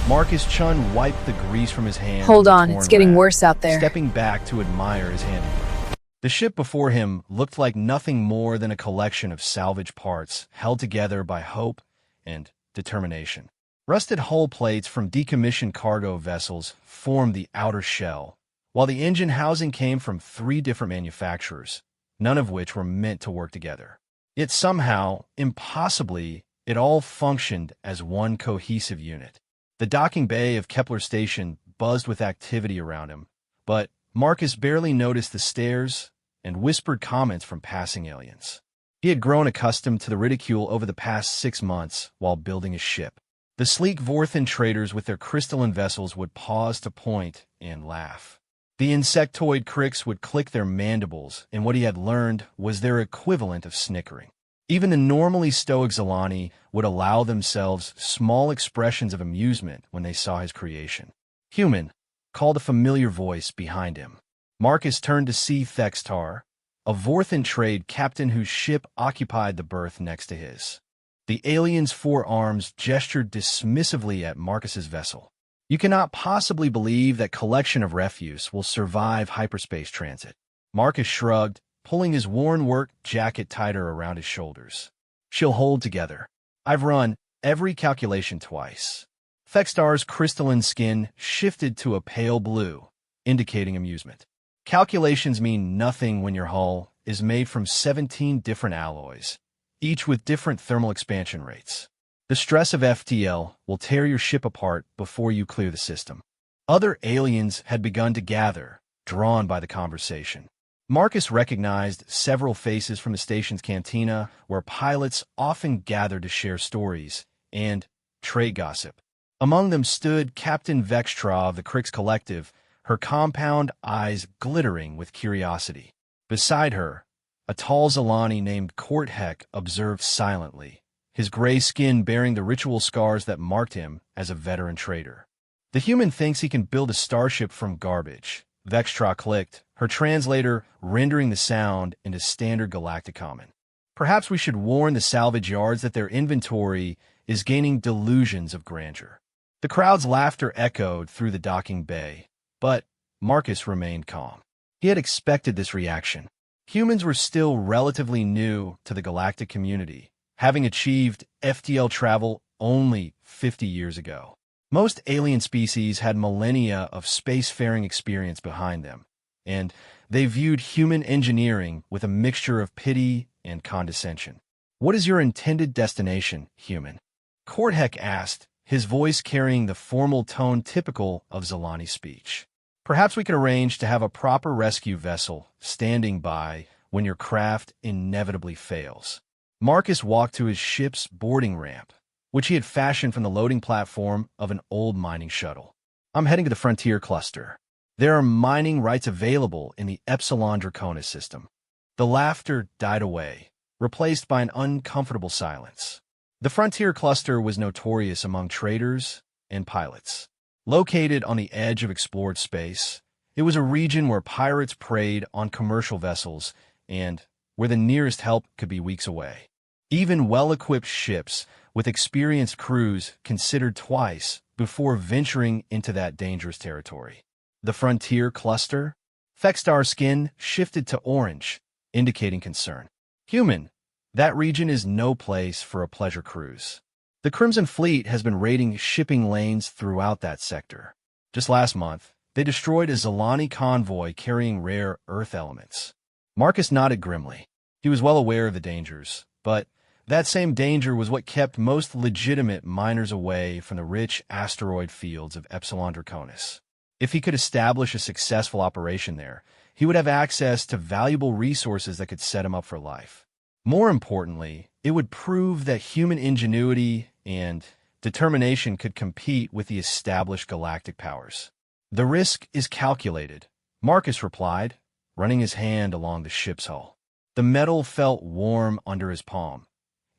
Marcus Chun wiped the grease from his hand. Hold with a on, torn it's getting rag, worse out there. stepping back to admire his handiwork. The ship before him looked like nothing more than a collection of salvage parts held together by hope and determination. Rusted hull plates from decommissioned cargo vessels formed the outer shell, while the engine housing came from 3 different manufacturers, none of which were meant to work together. Yet somehow, impossibly, it all functioned as one cohesive unit. The docking bay of Kepler Station buzzed with activity around him, but Marcus barely noticed the stares and whispered comments from passing aliens. He had grown accustomed to the ridicule over the past 6 months while building his ship. The sleek Vorthan traders with their crystalline vessels would pause to point and laugh. The insectoid cricks would click their mandibles, and what he had learned was their equivalent of snickering. Even the normally stoic Zalani would allow themselves small expressions of amusement when they saw his creation. "Human," called a familiar voice behind him. Marcus turned to see Thextar, a Vorthan trade captain whose ship occupied the berth next to his. The alien's 4 arms gestured dismissively at Marcus's vessel. "You cannot possibly believe that collection of refuse will survive hyperspace transit." Marcus shrugged, pulling his worn work jacket tighter around his shoulders. "She'll hold together. I've run every calculation twice." Thextar's crystalline skin shifted to a pale blue, indicating amusement. "Calculations mean nothing when your hull is made from 17 different alloys, each with different thermal expansion rates. The stress of FTL will tear your ship apart before you clear the system." Other aliens had begun to gather, drawn by the conversation. Marcus recognized several faces from the station's cantina, where pilots often gathered to share stories and trade gossip. Among them stood Captain Vextra of the Crix Collective, her compound eyes glittering with curiosity. Beside her, a tall Zalani named Korthek observed silently, his gray skin bearing the ritual scars that marked him as a veteran trader. "The human thinks he can build a starship from garbage," Vextra clicked, her translator rendering the sound into standard galactic common. "Perhaps we should warn the salvage yards that their inventory is gaining delusions of grandeur." The crowd's laughter echoed through the docking bay, but Marcus remained calm. He had expected this reaction. Humans were still relatively new to the galactic community, having achieved FTL travel only 50 years ago. Most alien species had millennia of spacefaring experience behind them, and they viewed human engineering with a mixture of pity and condescension. "What is your intended destination, human?" Korthek asked, his voice carrying the formal tone typical of Zalani speech. "Perhaps we could arrange to have a proper rescue vessel standing by when your craft inevitably fails." Marcus walked to his ship's boarding ramp, which he had fashioned from the loading platform of an old mining shuttle. "I'm heading to the Frontier Cluster. There are mining rights available in the Epsilon Draconis system." The laughter died away, replaced by an uncomfortable silence. The Frontier Cluster was notorious among traders and pilots. Located on the edge of explored space, it was a region where pirates preyed on commercial vessels and where the nearest help could be weeks away. Even well-equipped ships with experienced crews considered twice before venturing into that dangerous territory. The Frontier Cluster? Thextar's skin shifted to orange, indicating concern. "Human, that region is no place for a pleasure cruise. The Crimson Fleet has been raiding shipping lanes throughout that sector. Just last month, they destroyed a Zalani convoy carrying rare Earth elements." Marcus nodded grimly. He was well aware of the dangers, but that same danger was what kept most legitimate miners away from the rich asteroid fields of Epsilon Draconis. If he could establish a successful operation there, he would have access to valuable resources that could set him up for life. More importantly, it would prove that human ingenuity and determination could compete with the established galactic powers. "The risk is calculated," Marcus replied, running his hand along the ship's hull. The metal felt warm under his palm,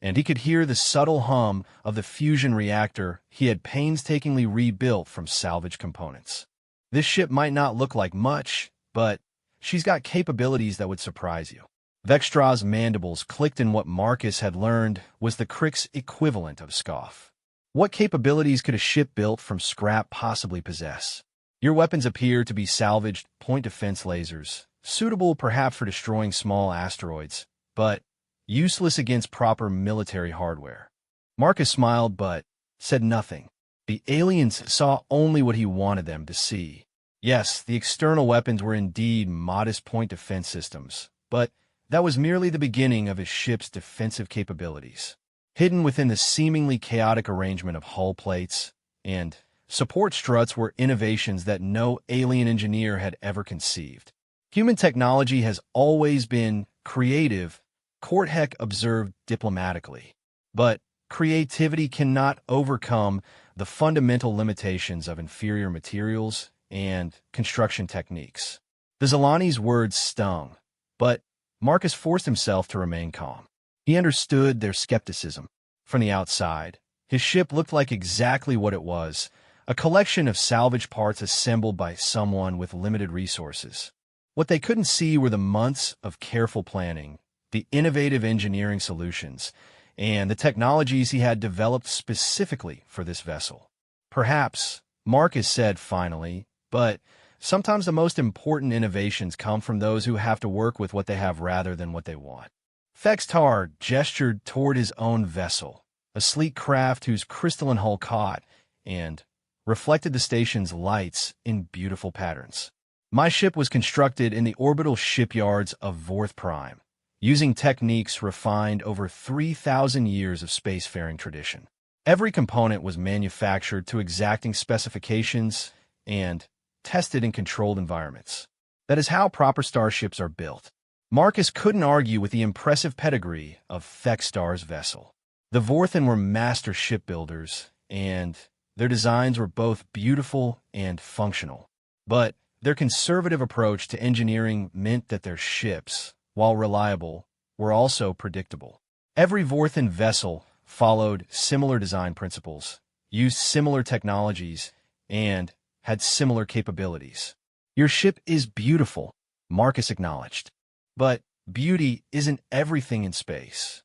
and he could hear the subtle hum of the fusion reactor he had painstakingly rebuilt from salvaged components. "This ship might not look like much, but she's got capabilities that would surprise you." Vextra's mandibles clicked in what Marcus had learned was the Crix equivalent of scoff. What capabilities could a ship built from scrap possibly possess? Your weapons appear to be salvaged point defense lasers, suitable perhaps for destroying small asteroids, but useless against proper military hardware. Marcus smiled but said nothing. The aliens saw only what he wanted them to see. Yes, the external weapons were indeed modest point defense systems, but that was merely the beginning of his ship's defensive capabilities. Hidden within the seemingly chaotic arrangement of hull plates and support struts were innovations that no alien engineer had ever conceived. Human technology has always been creative, Korthek observed diplomatically. But creativity cannot overcome the fundamental limitations of inferior materials and construction techniques. The Zalani's words stung, but Marcus forced himself to remain calm. He understood their skepticism. From the outside, his ship looked like exactly what it was, a collection of salvage parts assembled by someone with limited resources. What they couldn't see were the months of careful planning, the innovative engineering solutions, and the technologies he had developed specifically for this vessel. Perhaps, Marcus said finally, but sometimes the most important innovations come from those who have to work with what they have rather than what they want. Fextar gestured toward his own vessel, a sleek craft whose crystalline hull caught and reflected the station's lights in beautiful patterns. My ship was constructed in the orbital shipyards of Vorth Prime, using techniques refined over 3,000 years of spacefaring tradition. Every component was manufactured to exacting specifications and tested in controlled environments. That is how proper starships are built. Marcus couldn't argue with the impressive pedigree of Fextar's vessel. The Vorthen were master shipbuilders, and their designs were both beautiful and functional. But their conservative approach to engineering meant that their ships, while reliable, were also predictable. Every Vorthen vessel followed similar design principles, used similar technologies, and had similar capabilities. Your ship is beautiful, Marcus acknowledged. But beauty isn't everything in space.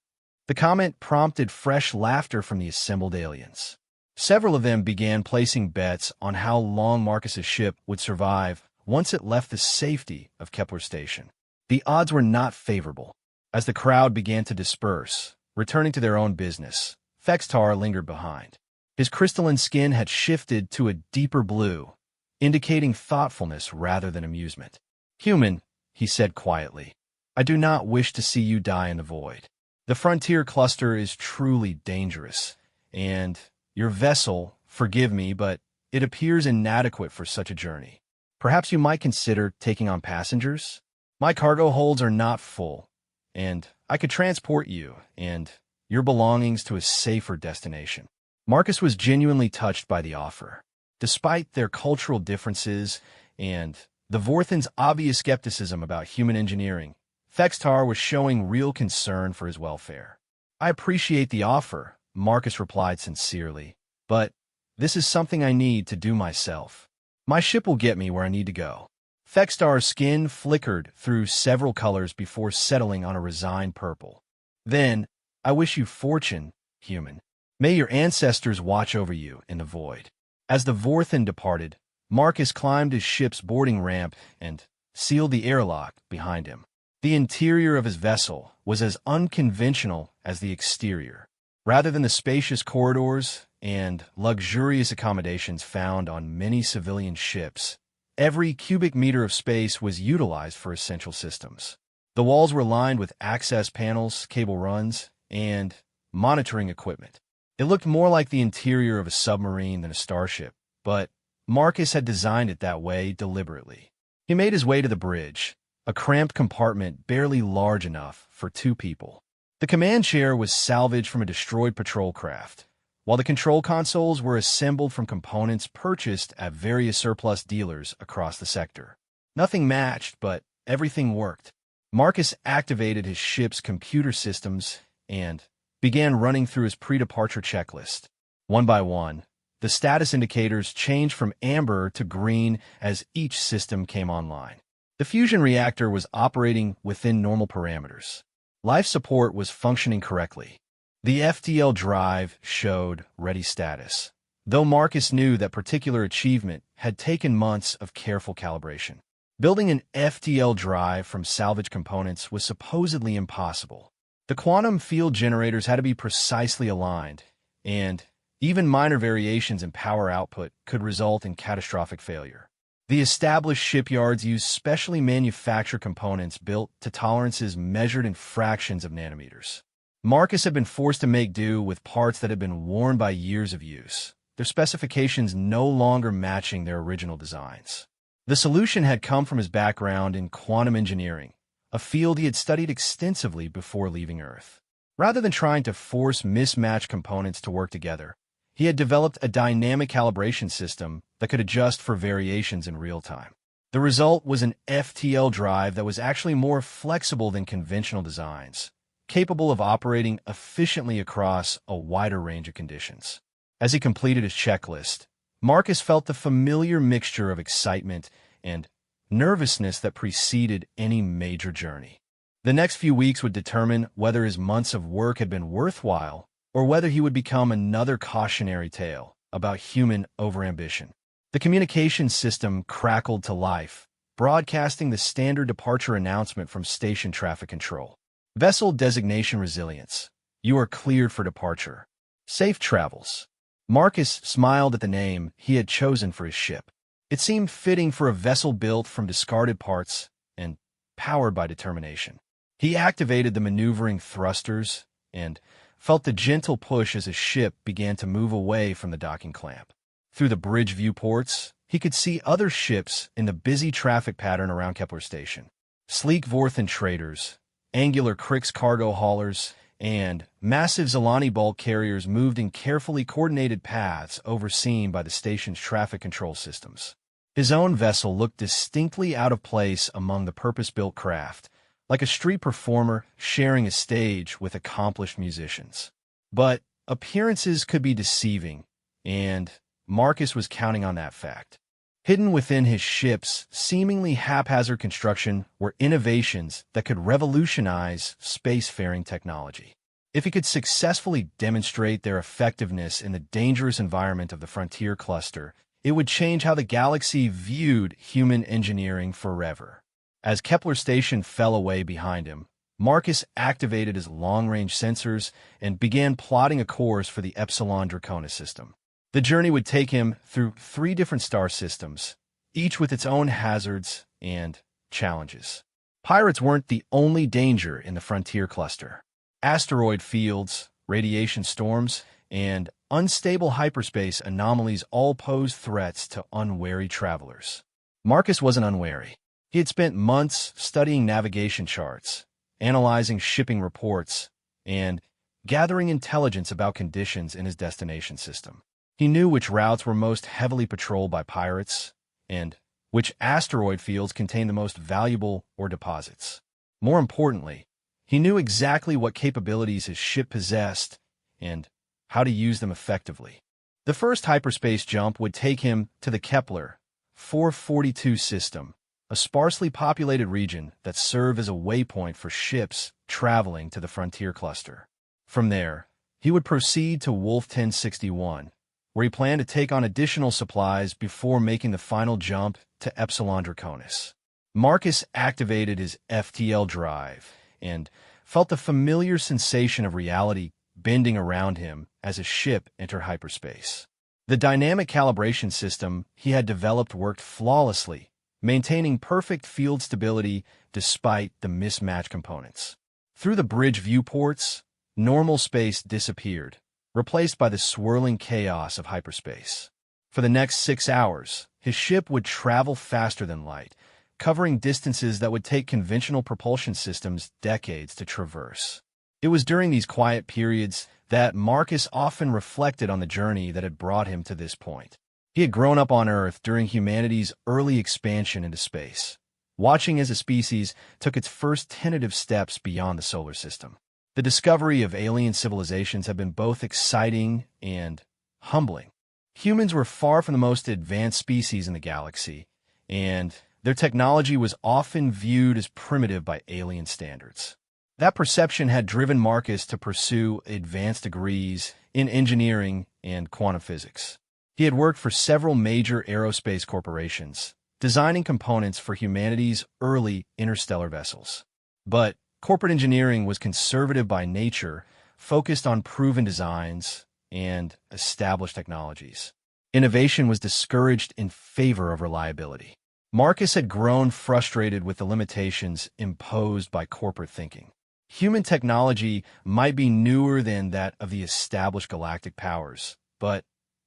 The comment prompted fresh laughter from the assembled aliens. Several of them began placing bets on how long Marcus's ship would survive once it left the safety of Kepler Station. The odds were not favorable. As the crowd began to disperse, returning to their own business, Fextar lingered behind. His crystalline skin had shifted to a deeper blue, indicating thoughtfulness rather than amusement. "Human," he said quietly, "I do not wish to see you die in the void. The frontier cluster is truly dangerous, and your vessel, forgive me, but it appears inadequate for such a journey. Perhaps you might consider taking on passengers? My cargo holds are not full, and I could transport you and your belongings to a safer destination." Marcus was genuinely touched by the offer. Despite their cultural differences and the Vorthen's obvious skepticism about human engineering, Fextar was showing real concern for his welfare. "I appreciate the offer," Marcus replied sincerely, "but this is something I need to do myself. My ship will get me where I need to go." Fextar's skin flickered through several colors before settling on a resigned purple. "Then, I wish you fortune, human. May your ancestors watch over you in the void." As the Vorthen departed, Marcus climbed his ship's boarding ramp and sealed the airlock behind him. The interior of his vessel was as unconventional as the exterior. Rather than the spacious corridors and luxurious accommodations found on many civilian ships, every cubic meter of space was utilized for essential systems. The walls were lined with access panels, cable runs, and monitoring equipment. It looked more like the interior of a submarine than a starship, but Marcus had designed it that way deliberately. He made his way to the bridge, a cramped compartment barely large enough for two people. The command chair was salvaged from a destroyed patrol craft, while the control consoles were assembled from components purchased at various surplus dealers across the sector. Nothing matched, but everything worked. Marcus activated his ship's computer systems and began running through his pre-departure checklist. One by one, the status indicators changed from amber to green as each system came online. The fusion reactor was operating within normal parameters. Life support was functioning correctly. The FTL drive showed ready status, though Marcus knew that particular achievement had taken months of careful calibration. Building an FTL drive from salvage components was supposedly impossible. The quantum field generators had to be precisely aligned, and even minor variations in power output could result in catastrophic failure. The established shipyards used specially manufactured components built to tolerances measured in fractions of nanometers. Marcus had been forced to make do with parts that had been worn by years of use, their specifications no longer matching their original designs. The solution had come from his background in quantum engineering, a field he had studied extensively before leaving Earth. Rather than trying to force mismatched components to work together, he had developed a dynamic calibration system that could adjust for variations in real time. The result was an FTL drive that was actually more flexible than conventional designs, capable of operating efficiently across a wider range of conditions. As he completed his checklist, Marcus felt the familiar mixture of excitement and nervousness that preceded any major journey. The next few weeks would determine whether his months of work had been worthwhile or whether he would become another cautionary tale about human overambition. The communication system crackled to life, broadcasting the standard departure announcement from station traffic control. Vessel designation resilience. You are cleared for departure. Safe travels. Marcus smiled at the name he had chosen for his ship. It seemed fitting for a vessel built from discarded parts and powered by determination. He activated the maneuvering thrusters and felt the gentle push as his ship began to move away from the docking clamp. Through the bridge viewports, he could see other ships in the busy traffic pattern around Kepler Station. Sleek Vorthan traders, angular Crix cargo haulers, and massive Zelani bulk carriers moved in carefully coordinated paths overseen by the station's traffic control systems. His own vessel looked distinctly out of place among the purpose-built craft, like a street performer sharing a stage with accomplished musicians. But appearances could be deceiving, and Marcus was counting on that fact. Hidden within his ship's seemingly haphazard construction were innovations that could revolutionize spacefaring technology. If he could successfully demonstrate their effectiveness in the dangerous environment of the Frontier Cluster, it would change how the galaxy viewed human engineering forever. As Kepler Station fell away behind him, Marcus activated his long-range sensors and began plotting a course for the Epsilon Draconis system. The journey would take him through 3 different star systems, each with its own hazards and challenges. Pirates weren't the only danger in the Frontier Cluster. Asteroid fields, radiation storms, and unstable hyperspace anomalies all posed threats to unwary travelers. Marcus wasn't unwary. He had spent months studying navigation charts, analyzing shipping reports, and gathering intelligence about conditions in his destination system. He knew which routes were most heavily patrolled by pirates and which asteroid fields contained the most valuable ore deposits. More importantly, he knew exactly what capabilities his ship possessed and how to use them effectively. The first hyperspace jump would take him to the Kepler 442 system, a sparsely populated region that served as a waypoint for ships traveling to the Frontier Cluster. From there, he would proceed to Wolf 1061, where he planned to take on additional supplies before making the final jump to Epsilon Draconis. Marcus activated his FTL drive and felt the familiar sensation of reality bending around him as his ship entered hyperspace. The dynamic calibration system he had developed worked flawlessly, maintaining perfect field stability despite the mismatched components. Through the bridge viewports, normal space disappeared, replaced by the swirling chaos of hyperspace. For the next 6 hours, his ship would travel faster than light, covering distances that would take conventional propulsion systems decades to traverse. It was during these quiet periods that Marcus often reflected on the journey that had brought him to this point. He had grown up on Earth during humanity's early expansion into space, watching as a species took its first tentative steps beyond the solar system. The discovery of alien civilizations had been both exciting and humbling. Humans were far from the most advanced species in the galaxy, and their technology was often viewed as primitive by alien standards. That perception had driven Marcus to pursue advanced degrees in engineering and quantum physics. He had worked for several major aerospace corporations, designing components for humanity's early interstellar vessels. But corporate engineering was conservative by nature, focused on proven designs and established technologies. Innovation was discouraged in favor of reliability. Marcus had grown frustrated with the limitations imposed by corporate thinking. Human technology might be newer than that of the established galactic powers, but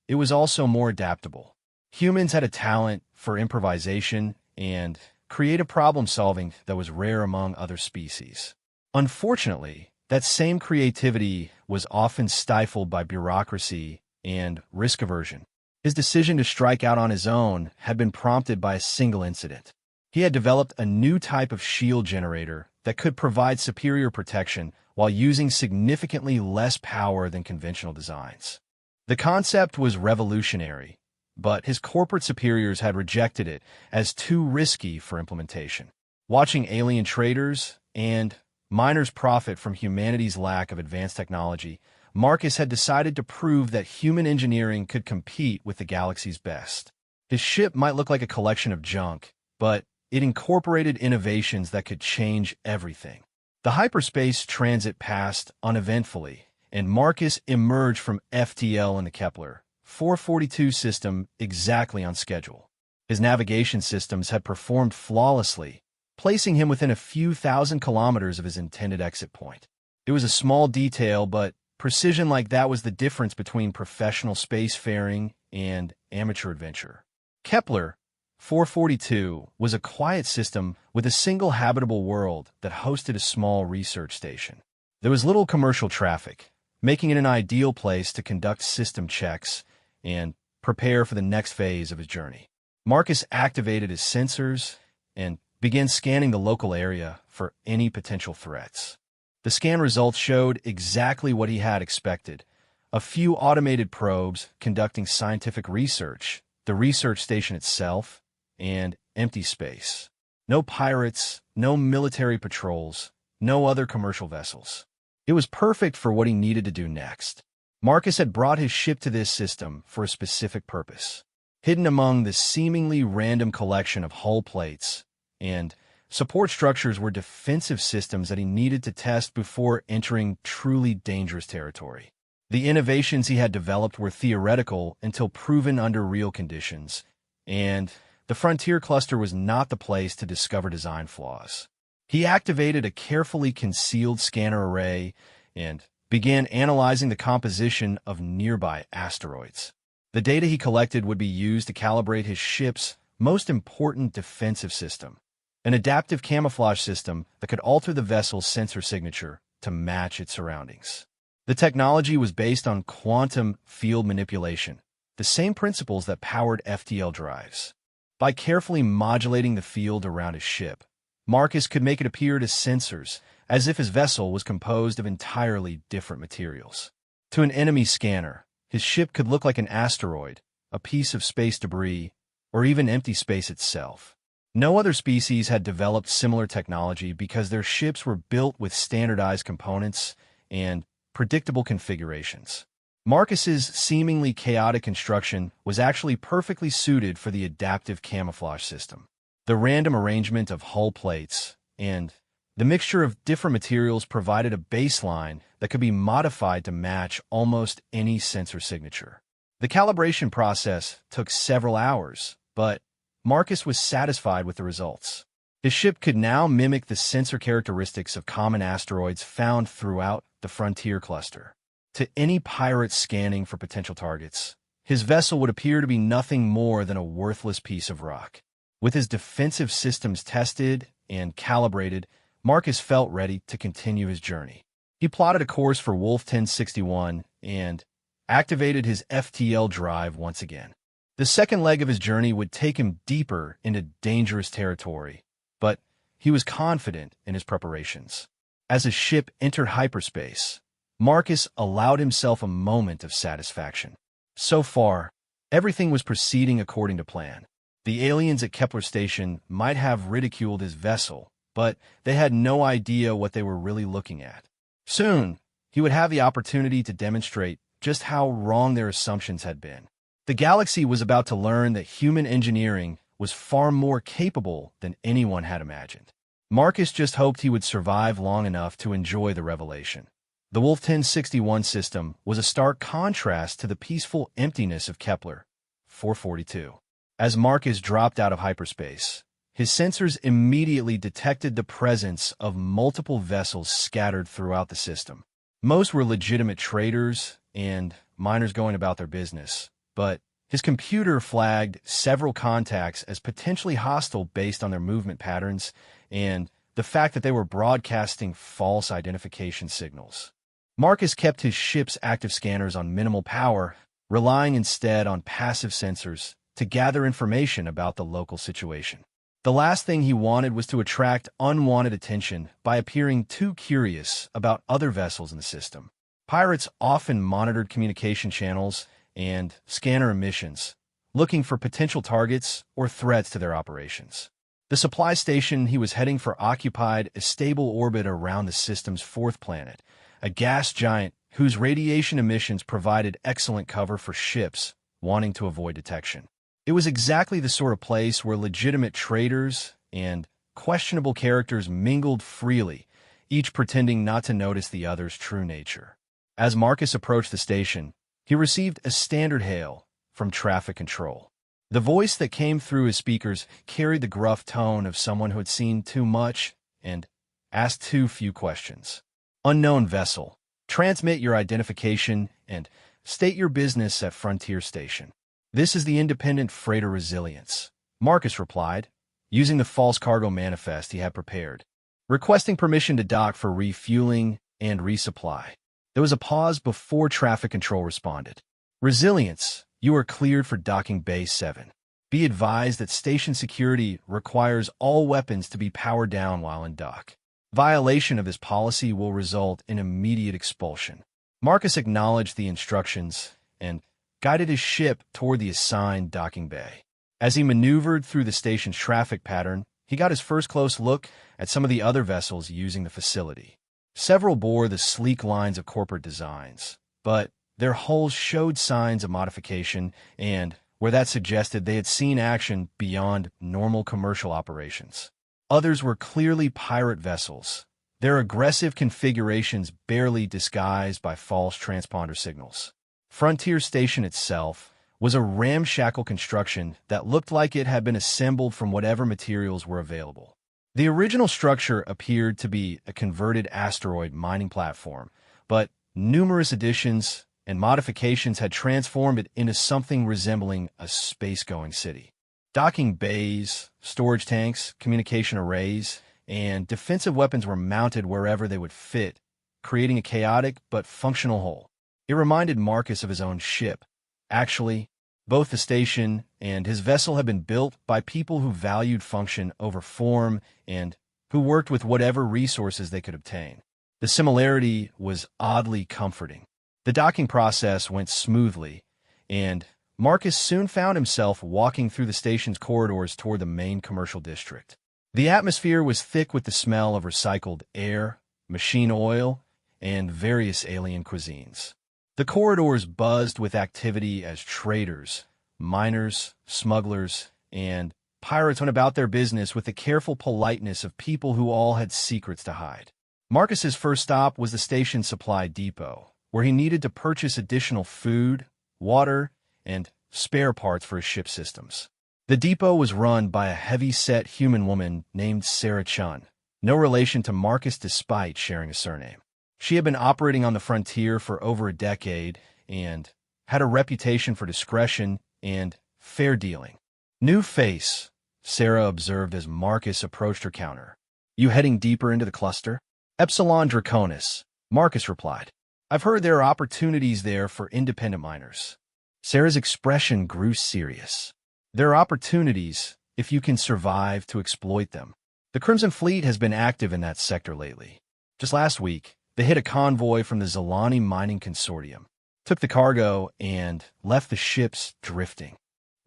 it was also more adaptable. Humans had a talent for improvisation and creative problem-solving that was rare among other species. Unfortunately, that same creativity was often stifled by bureaucracy and risk aversion. His decision to strike out on his own had been prompted by a single incident. He had developed a new type of shield generator that could provide superior protection while using significantly less power than conventional designs. The concept was revolutionary, but his corporate superiors had rejected it as too risky for implementation. Watching alien traders and miners profit from humanity's lack of advanced technology, Marcus had decided to prove that human engineering could compete with the galaxy's best. His ship might look like a collection of junk, but it incorporated innovations that could change everything. The hyperspace transit passed uneventfully, and Marcus emerged from FTL in the Kepler 442 system exactly on schedule. His navigation systems had performed flawlessly, placing him within a few thousand kilometers of his intended exit point. It was a small detail, but precision like that was the difference between professional spacefaring and amateur adventure. Kepler 442 was a quiet system with a single habitable world that hosted a small research station. There was little commercial traffic, making it an ideal place to conduct system checks and prepare for the next phase of his journey. Marcus activated his sensors and began scanning the local area for any potential threats. The scan results showed exactly what he had expected: a few automated probes conducting scientific research, the research station itself, and empty space. No pirates, no military patrols, no other commercial vessels. It was perfect for what he needed to do next. Marcus had brought his ship to this system for a specific purpose. Hidden among the seemingly random collection of hull plates and support structures were defensive systems that he needed to test before entering truly dangerous territory. The innovations he had developed were theoretical until proven under real conditions, and the Frontier Cluster was not the place to discover design flaws. He activated a carefully concealed scanner array and began analyzing the composition of nearby asteroids. The data he collected would be used to calibrate his ship's most important defensive system, an adaptive camouflage system that could alter the vessel's sensor signature to match its surroundings. The technology was based on quantum field manipulation, the same principles that powered FTL drives. By carefully modulating the field around his ship, Marcus could make it appear to sensors as if his vessel was composed of entirely different materials. To an enemy scanner, his ship could look like an asteroid, a piece of space debris, or even empty space itself. No other species had developed similar technology because their ships were built with standardized components and predictable configurations. Marcus's seemingly chaotic construction was actually perfectly suited for the adaptive camouflage system. The random arrangement of hull plates and the mixture of different materials provided a baseline that could be modified to match almost any sensor signature. The calibration process took several hours, but Marcus was satisfied with the results. His ship could now mimic the sensor characteristics of common asteroids found throughout the Frontier Cluster. To any pirate scanning for potential targets, his vessel would appear to be nothing more than a worthless piece of rock. With his defensive systems tested and calibrated, Marcus felt ready to continue his journey. He plotted a course for Wolf 1061 and activated his FTL drive once again. The second leg of his journey would take him deeper into dangerous territory, but he was confident in his preparations. As his ship entered hyperspace, Marcus allowed himself a moment of satisfaction. So far, everything was proceeding according to plan. The aliens at Kepler Station might have ridiculed his vessel, but they had no idea what they were really looking at. Soon, he would have the opportunity to demonstrate just how wrong their assumptions had been. The galaxy was about to learn that human engineering was far more capable than anyone had imagined. Marcus just hoped he would survive long enough to enjoy the revelation. The Wolf 1061 system was a stark contrast to the peaceful emptiness of Kepler 442. As Marcus dropped out of hyperspace, his sensors immediately detected the presence of multiple vessels scattered throughout the system. Most were legitimate traders and miners going about their business, but his computer flagged several contacts as potentially hostile based on their movement patterns and the fact that they were broadcasting false identification signals. Marcus kept his ship's active scanners on minimal power, relying instead on passive sensors to gather information about the local situation. The last thing he wanted was to attract unwanted attention by appearing too curious about other vessels in the system. Pirates often monitored communication channels and scanner emissions, looking for potential targets or threats to their operations. The supply station he was heading for occupied a stable orbit around the system's fourth planet, a gas giant whose radiation emissions provided excellent cover for ships wanting to avoid detection. It was exactly the sort of place where legitimate traders and questionable characters mingled freely, each pretending not to notice the other's true nature. As Marcus approached the station, he received a standard hail from traffic control. The voice that came through his speakers carried the gruff tone of someone who had seen too much and asked too few questions. Unknown vessel, transmit your identification and state your business at Frontier Station. This is the Independent Freighter Resilience, Marcus replied, using the false cargo manifest he had prepared, requesting permission to dock for refueling and resupply. There was a pause before traffic control responded. Resilience, you are cleared for docking Bay 7. Be advised that station security requires all weapons to be powered down while in dock. Violation of this policy will result in immediate expulsion. Marcus acknowledged the instructions and guided his ship toward the assigned docking bay. As he maneuvered through the station's traffic pattern, he got his first close look at some of the other vessels using the facility. Several bore the sleek lines of corporate designs, but their hulls showed signs of modification and, where that suggested they had seen action beyond normal commercial operations. Others were clearly pirate vessels, their aggressive configurations barely disguised by false transponder signals. Frontier Station itself was a ramshackle construction that looked like it had been assembled from whatever materials were available. The original structure appeared to be a converted asteroid mining platform, but numerous additions and modifications had transformed it into something resembling a space-going city. Docking bays, storage tanks, communication arrays, and defensive weapons were mounted wherever they would fit, creating a chaotic but functional whole. It reminded Marcus of his own ship. Actually, both the station and his vessel had been built by people who valued function over form and who worked with whatever resources they could obtain. The similarity was oddly comforting. The docking process went smoothly, and Marcus soon found himself walking through the station's corridors toward the main commercial district. The atmosphere was thick with the smell of recycled air, machine oil, and various alien cuisines. The corridors buzzed with activity as traders, miners, smugglers, and pirates went about their business with the careful politeness of people who all had secrets to hide. Marcus's first stop was the station's supply depot, where he needed to purchase additional food, water, and spare parts for his ship systems. The depot was run by a heavy-set human woman named Sarah Chun, no relation to Marcus despite sharing a surname. She had been operating on the frontier for over a decade and had a reputation for discretion and fair dealing. New face, Sarah observed as Marcus approached her counter. You heading deeper into the cluster? Epsilon Draconis, Marcus replied. I've heard there are opportunities there for independent miners. Sarah's expression grew serious. There are opportunities if you can survive to exploit them. The Crimson Fleet has been active in that sector lately. Just last week, they hit a convoy from the Zalani Mining Consortium, took the cargo, and left the ships drifting.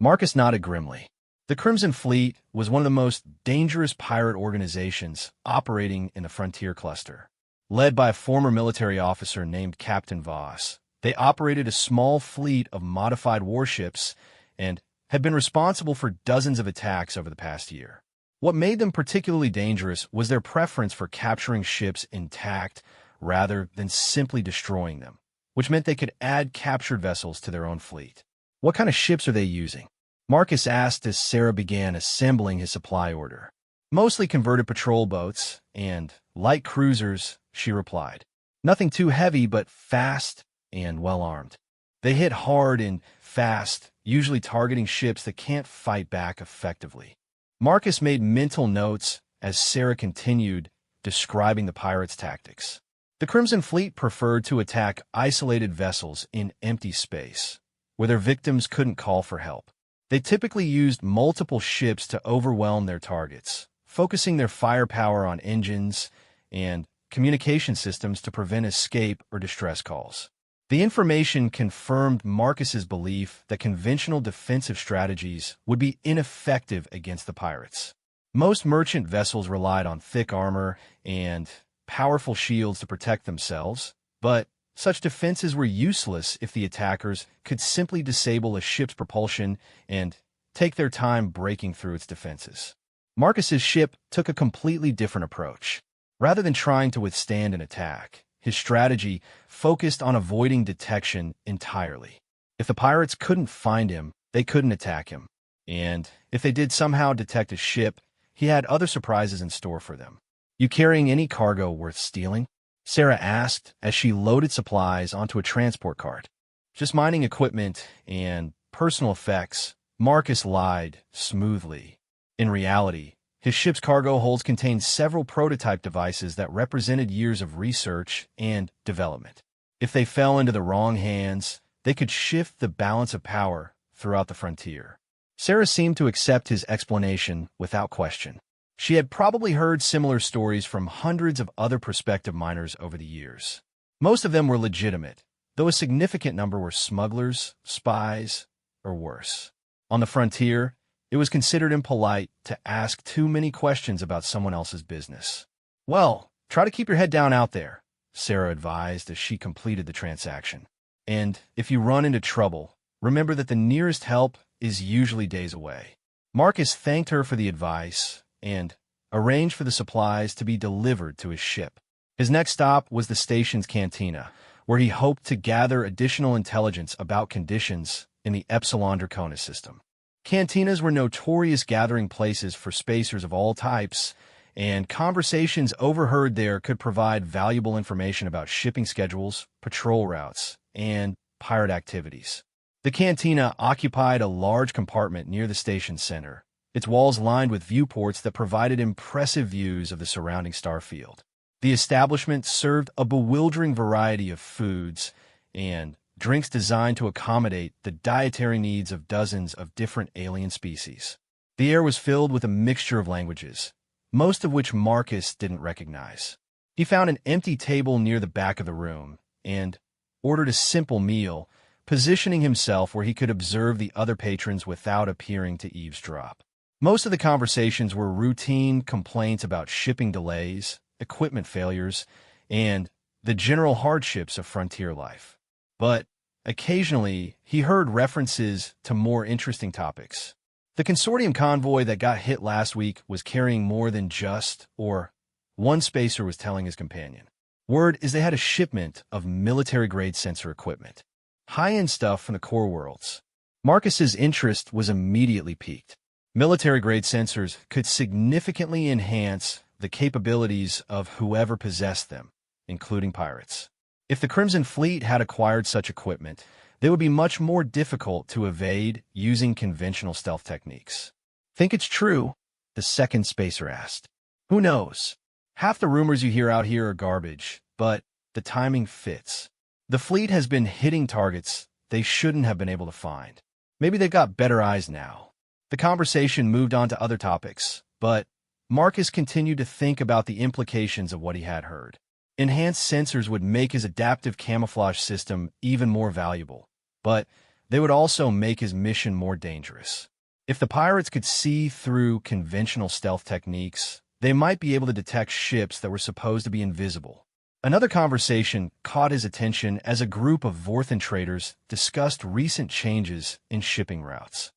Marcus nodded grimly. The Crimson Fleet was one of the most dangerous pirate organizations operating in the frontier cluster. Led by a former military officer named Captain Voss, they operated a small fleet of modified warships and had been responsible for dozens of attacks over the past year. What made them particularly dangerous was their preference for capturing ships intact rather than simply destroying them, which meant they could add captured vessels to their own fleet. What kind of ships are they using? Marcus asked as Sarah began assembling his supply order. Mostly converted patrol boats and light cruisers, she replied. Nothing too heavy, but fast and well-armed. They hit hard and fast, usually targeting ships that can't fight back effectively. Marcus made mental notes as Sarah continued describing the pirates' tactics. The Crimson Fleet preferred to attack isolated vessels in empty space, where their victims couldn't call for help. They typically used multiple ships to overwhelm their targets, focusing their firepower on engines and communication systems to prevent escape or distress calls. The information confirmed Marcus's belief that conventional defensive strategies would be ineffective against the pirates. Most merchant vessels relied on thick armor and powerful shields to protect themselves, but such defenses were useless if the attackers could simply disable a ship's propulsion and take their time breaking through its defenses. Marcus's ship took a completely different approach. Rather than trying to withstand an attack, his strategy focused on avoiding detection entirely. If the pirates couldn't find him, they couldn't attack him. And if they did somehow detect his ship, he had other surprises in store for them. "You carrying any cargo worth stealing?" Sarah asked as she loaded supplies onto a transport cart. "Just mining equipment and personal effects," Marcus lied smoothly. In reality, his ship's cargo holds contained several prototype devices that represented years of research and development. If they fell into the wrong hands, they could shift the balance of power throughout the frontier. Sarah seemed to accept his explanation without question. She had probably heard similar stories from hundreds of other prospective miners over the years. Most of them were legitimate, though a significant number were smugglers, spies, or worse. On the frontier, it was considered impolite to ask too many questions about someone else's business. "Well, try to keep your head down out there," Sarah advised as she completed the transaction. "And if you run into trouble, remember that the nearest help is usually days away." Marcus thanked her for the advice and arranged for the supplies to be delivered to his ship. His next stop was the station's cantina, where he hoped to gather additional intelligence about conditions in the Epsilon Draconis system. Cantinas were notorious gathering places for spacers of all types, and conversations overheard there could provide valuable information about shipping schedules, patrol routes, and pirate activities. The cantina occupied a large compartment near the station center, its walls lined with viewports that provided impressive views of the surrounding star field. The establishment served a bewildering variety of foods and drinks designed to accommodate the dietary needs of dozens of different alien species. The air was filled with a mixture of languages, most of which Marcus didn't recognize. He found an empty table near the back of the room and ordered a simple meal, positioning himself where he could observe the other patrons without appearing to eavesdrop. Most of the conversations were routine complaints about shipping delays, equipment failures, and the general hardships of frontier life. But occasionally, he heard references to more interesting topics. The consortium convoy that got hit last week was carrying more than just, or one spacer was telling his companion. Word is they had a shipment of military-grade sensor equipment. High-end stuff from the core worlds. Marcus's interest was immediately piqued. Military-grade sensors could significantly enhance the capabilities of whoever possessed them, including pirates. If the Crimson Fleet had acquired such equipment, they would be much more difficult to evade using conventional stealth techniques. "Think it's true?" the second spacer asked. "Who knows? Half the rumors you hear out here are garbage, but the timing fits. The fleet has been hitting targets they shouldn't have been able to find. Maybe they've got better eyes now." The conversation moved on to other topics, but Marcus continued to think about the implications of what he had heard. Enhanced sensors would make his adaptive camouflage system even more valuable, but they would also make his mission more dangerous. If the pirates could see through conventional stealth techniques, they might be able to detect ships that were supposed to be invisible. Another conversation caught his attention as a group of Vorthan traders discussed recent changes in shipping routes.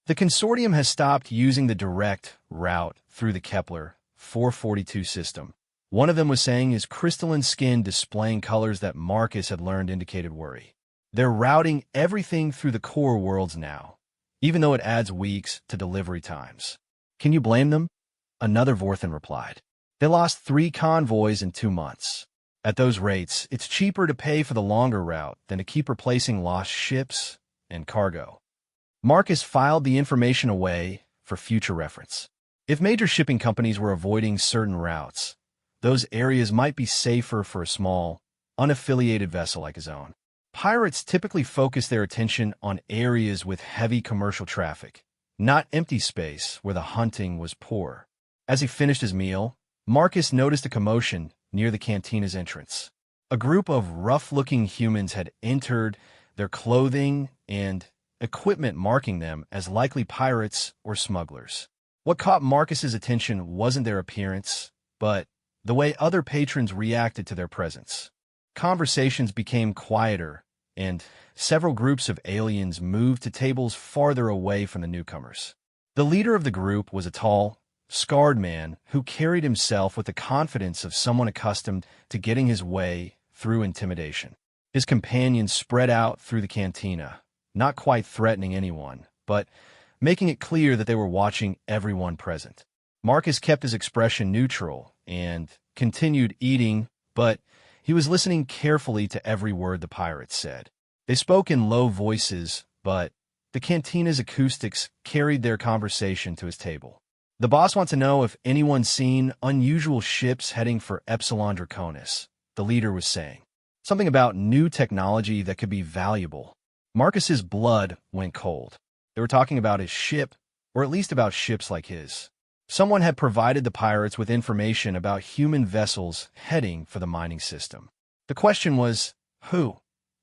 The consortium has stopped using the direct route through the Kepler 442 system. One of them was saying his crystalline skin displaying colors that Marcus had learned indicated worry. They're routing everything through the core worlds now, even though it adds weeks to delivery times. Can you blame them? Another Vorthan replied. They lost 3 convoys in 2 months. At those rates, it's cheaper to pay for the longer route than to keep replacing lost ships and cargo. Marcus filed the information away for future reference. If major shipping companies were avoiding certain routes, those areas might be safer for a small, unaffiliated vessel like his own. Pirates typically focus their attention on areas with heavy commercial traffic, not empty space where the hunting was poor. As he finished his meal, Marcus noticed a commotion near the cantina's entrance. A group of rough-looking humans had entered, their clothing and equipment marking them as likely pirates or smugglers. What caught Marcus's attention wasn't their appearance, but the way other patrons reacted to their presence. Conversations became quieter, and several groups of aliens moved to tables farther away from the newcomers. The leader of the group was a tall, scarred man who carried himself with the confidence of someone accustomed to getting his way through intimidation. His companions spread out through the cantina, not quite threatening anyone, but making it clear that they were watching everyone present. Marcus kept his expression neutral and continued eating, but he was listening carefully to every word the pirates said. They spoke in low voices, but the cantina's acoustics carried their conversation to his table. The boss wants to know if anyone's seen unusual ships heading for Epsilon Draconis, the leader was saying. Something about new technology that could be valuable. Marcus's blood went cold. They were talking about his ship, or at least about ships like his. Someone had provided the pirates with information about human vessels heading for the mining system. The question was, who?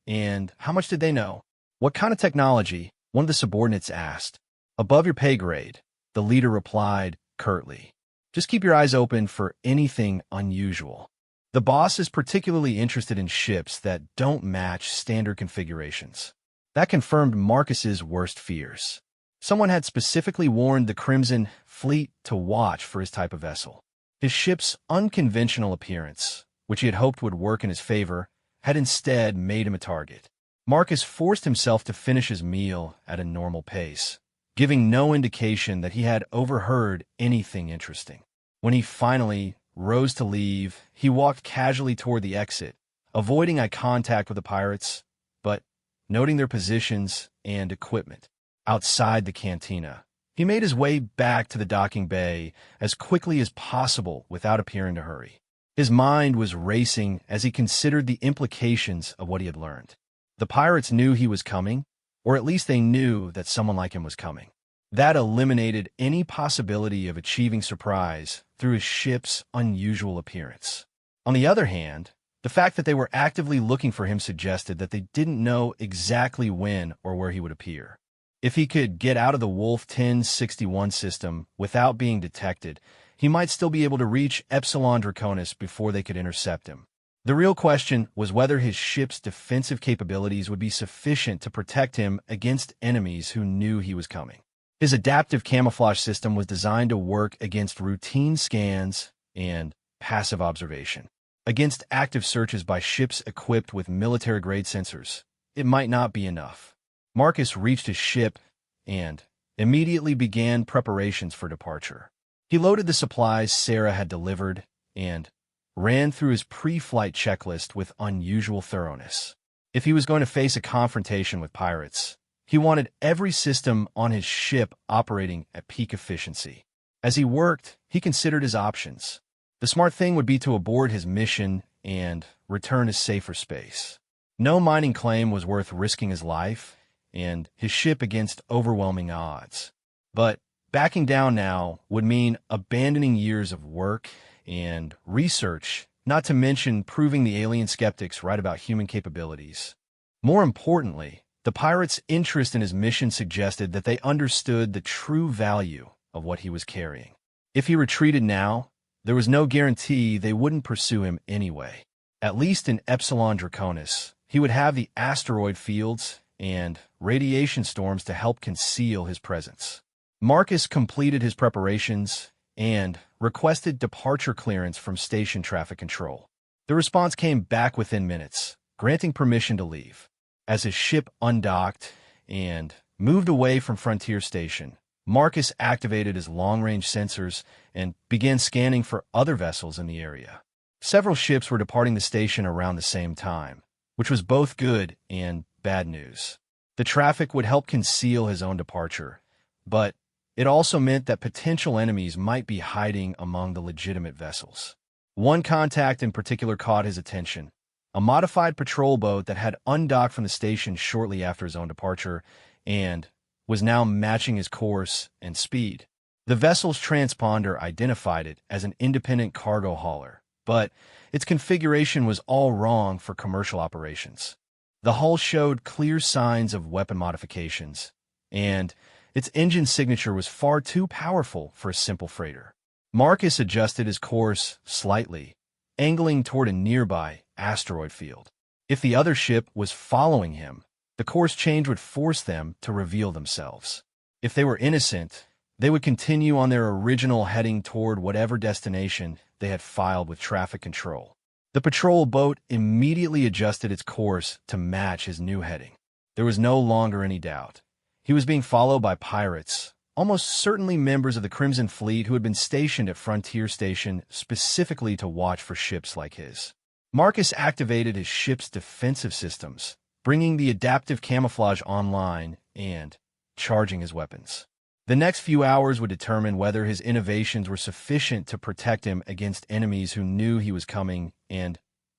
And how much did they know? What kind of technology? One of the subordinates asked. Above your pay grade, the leader replied curtly. Just keep your eyes open for anything unusual. The boss is particularly interested in ships that don't match standard configurations. That confirmed Marcus's worst fears. Someone had specifically warned the Crimson Fleet to watch for his type of vessel. His ship's unconventional appearance, which he had hoped would work in his favor, had instead made him a target. Marcus forced himself to finish his meal at a normal pace, giving no indication that he had overheard anything interesting. When he finally rose to leave, he walked casually toward the exit, avoiding eye contact with the pirates, but noting their positions and equipment. Outside the cantina, he made his way back to the docking bay as quickly as possible without appearing to hurry. His mind was racing as he considered the implications of what he had learned. The pirates knew he was coming, or at least they knew that someone like him was coming. That eliminated any possibility of achieving surprise through his ship's unusual appearance. On the other hand, the fact that they were actively looking for him suggested that they didn't know exactly when or where he would appear. If he could get out of the Wolf 1061 system without being detected, he might still be able to reach Epsilon Draconis before they could intercept him. The real question was whether his ship's defensive capabilities would be sufficient to protect him against enemies who knew he was coming. His adaptive camouflage system was designed to work against routine scans and passive observation. Against active searches by ships equipped with military-grade sensors, it might not be enough. Marcus reached his ship and immediately began preparations for departure. He loaded the supplies Sarah had delivered and ran through his pre-flight checklist with unusual thoroughness. If he was going to face a confrontation with pirates, he wanted every system on his ship operating at peak efficiency. As he worked, he considered his options. The smart thing would be to abort his mission and return to safer space. No mining claim was worth risking his life and his ship against overwhelming odds. But backing down now would mean abandoning years of work and research, not to mention proving the alien skeptics right about human capabilities. More importantly, The pirates' interest in his mission suggested that they understood the true value of what he was carrying. If he retreated now, there was no guarantee they wouldn't pursue him anyway. At least in Epsilon Draconis, he would have the asteroid fields and radiation storms to help conceal his presence. Marcus completed his preparations and requested departure clearance from station traffic control. The response came back within minutes, granting permission to leave. As his ship undocked and moved away from Frontier Station, Marcus activated his long-range sensors and began scanning for other vessels in the area. Several ships were departing the station around the same time, which was both good and bad news. The traffic would help conceal his own departure, but it also meant that potential enemies might be hiding among the legitimate vessels. One contact in particular caught his attention, a modified patrol boat that had undocked from the station shortly after his own departure and was now matching his course and speed. The vessel's transponder identified it as an independent cargo hauler, but its configuration was all wrong for commercial operations. The hull showed clear signs of weapon modifications, and its engine signature was far too powerful for a simple freighter. Marcus adjusted his course slightly, angling toward a nearby asteroid field. If the other ship was following him, the course change would force them to reveal themselves. If they were innocent, they would continue on their original heading toward whatever destination they had filed with traffic control. The patrol boat immediately adjusted its course to match his new heading. There was no longer any doubt. He was being followed by pirates, almost certainly members of the Crimson Fleet who had been stationed at Frontier Station specifically to watch for ships like his. Marcus activated his ship's defensive systems, bringing the adaptive camouflage online and charging his weapons. The next few hours would determine whether his innovations were sufficient to protect him against enemies who knew he was coming and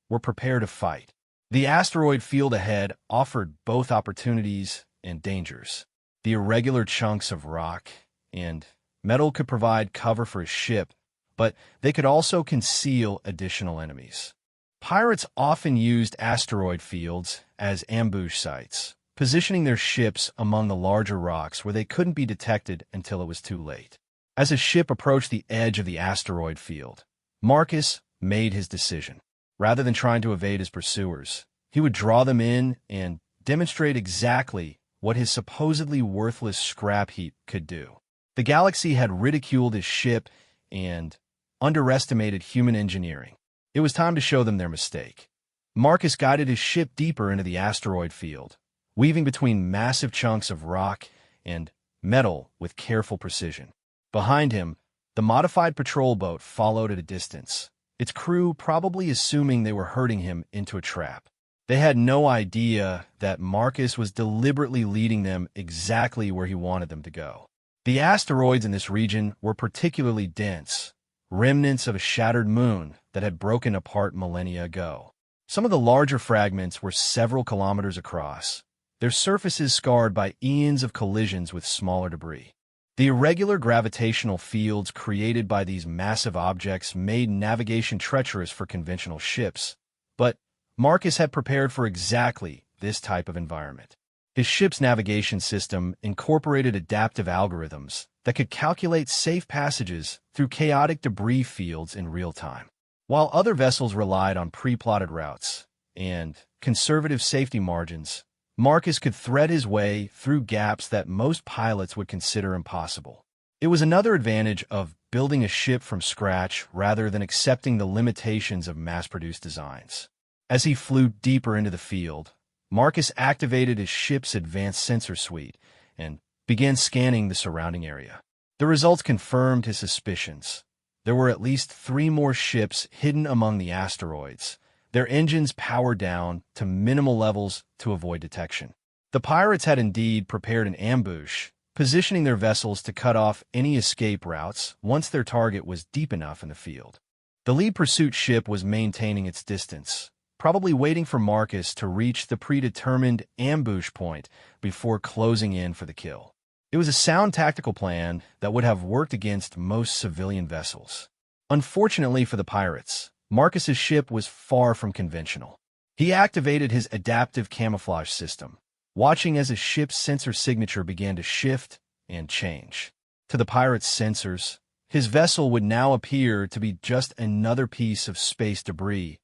were prepared to fight. The asteroid field ahead offered both opportunities and dangers. The irregular chunks of rock and metal could provide cover for his ship, but they could also conceal additional enemies. Pirates often used asteroid fields as ambush sites, positioning their ships among the larger rocks where they couldn't be detected until it was too late. As his ship approached the edge of the asteroid field, Marcus made his decision. Rather than trying to evade his pursuers, he would draw them in and demonstrate exactly what his supposedly worthless scrap heap could do. The galaxy had ridiculed his ship and underestimated human engineering. It was time to show them their mistake. Marcus guided his ship deeper into the asteroid field, weaving between massive chunks of rock and metal with careful precision. Behind him, the modified patrol boat followed at a distance, its crew probably assuming they were herding him into a trap. They had no idea that Marcus was deliberately leading them exactly where he wanted them to go. The asteroids in this region were particularly dense, remnants of a shattered moon that had broken apart millennia ago. Some of the larger fragments were several kilometers across, their surfaces scarred by eons of collisions with smaller debris. The irregular gravitational fields created by these massive objects made navigation treacherous for conventional ships, but Marcus had prepared for exactly this type of environment. His ship's navigation system incorporated adaptive algorithms that could calculate safe passages through chaotic debris fields in real time. While other vessels relied on pre-plotted routes and conservative safety margins, Marcus could thread his way through gaps that most pilots would consider impossible. It was another advantage of building a ship from scratch rather than accepting the limitations of mass-produced designs. As he flew deeper into the field, Marcus activated his ship's advanced sensor suite and began scanning the surrounding area. The results confirmed his suspicions. There were at least 3 more ships hidden among the asteroids, their engines powered down to minimal levels to avoid detection. The pirates had indeed prepared an ambush, positioning their vessels to cut off any escape routes once their target was deep enough in the field. The lead pursuit ship was maintaining its distance, probably waiting for Marcus to reach the predetermined ambush point before closing in for the kill. It was a sound tactical plan that would have worked against most civilian vessels. Unfortunately for the pirates, Marcus's ship was far from conventional. He activated his adaptive camouflage system, watching as his ship's sensor signature began to shift and change. To the pirate's sensors, his vessel would now appear to be just another piece of space debris,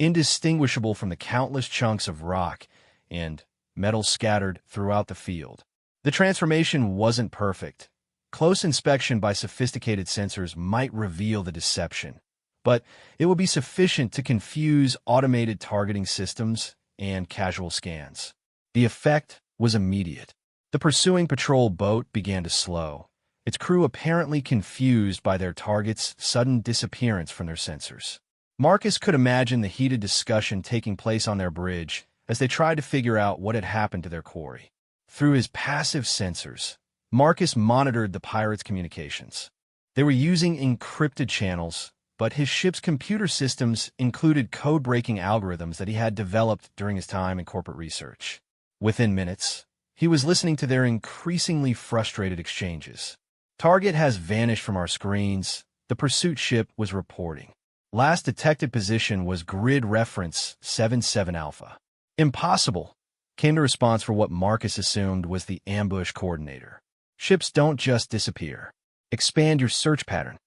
indistinguishable from the countless chunks of rock and metal scattered throughout the field. The transformation wasn't perfect. Close inspection by sophisticated sensors might reveal the deception, but it would be sufficient to confuse automated targeting systems and casual scans. The effect was immediate. The pursuing patrol boat began to slow, its crew apparently confused by their target's sudden disappearance from their sensors. Marcus could imagine the heated discussion taking place on their bridge as they tried to figure out what had happened to their quarry. Through his passive sensors, Marcus monitored the pirates' communications. They were using encrypted channels, but his ship's computer systems included code-breaking algorithms that he had developed during his time in corporate research. Within minutes, he was listening to their increasingly frustrated exchanges. "Target has vanished from our screens," the pursuit ship was reporting. "Last detected position was grid reference 77 Alpha." "Impossible," came the response for what Marcus assumed was the ambush coordinator. "Ships don't just disappear. Expand your search pattern."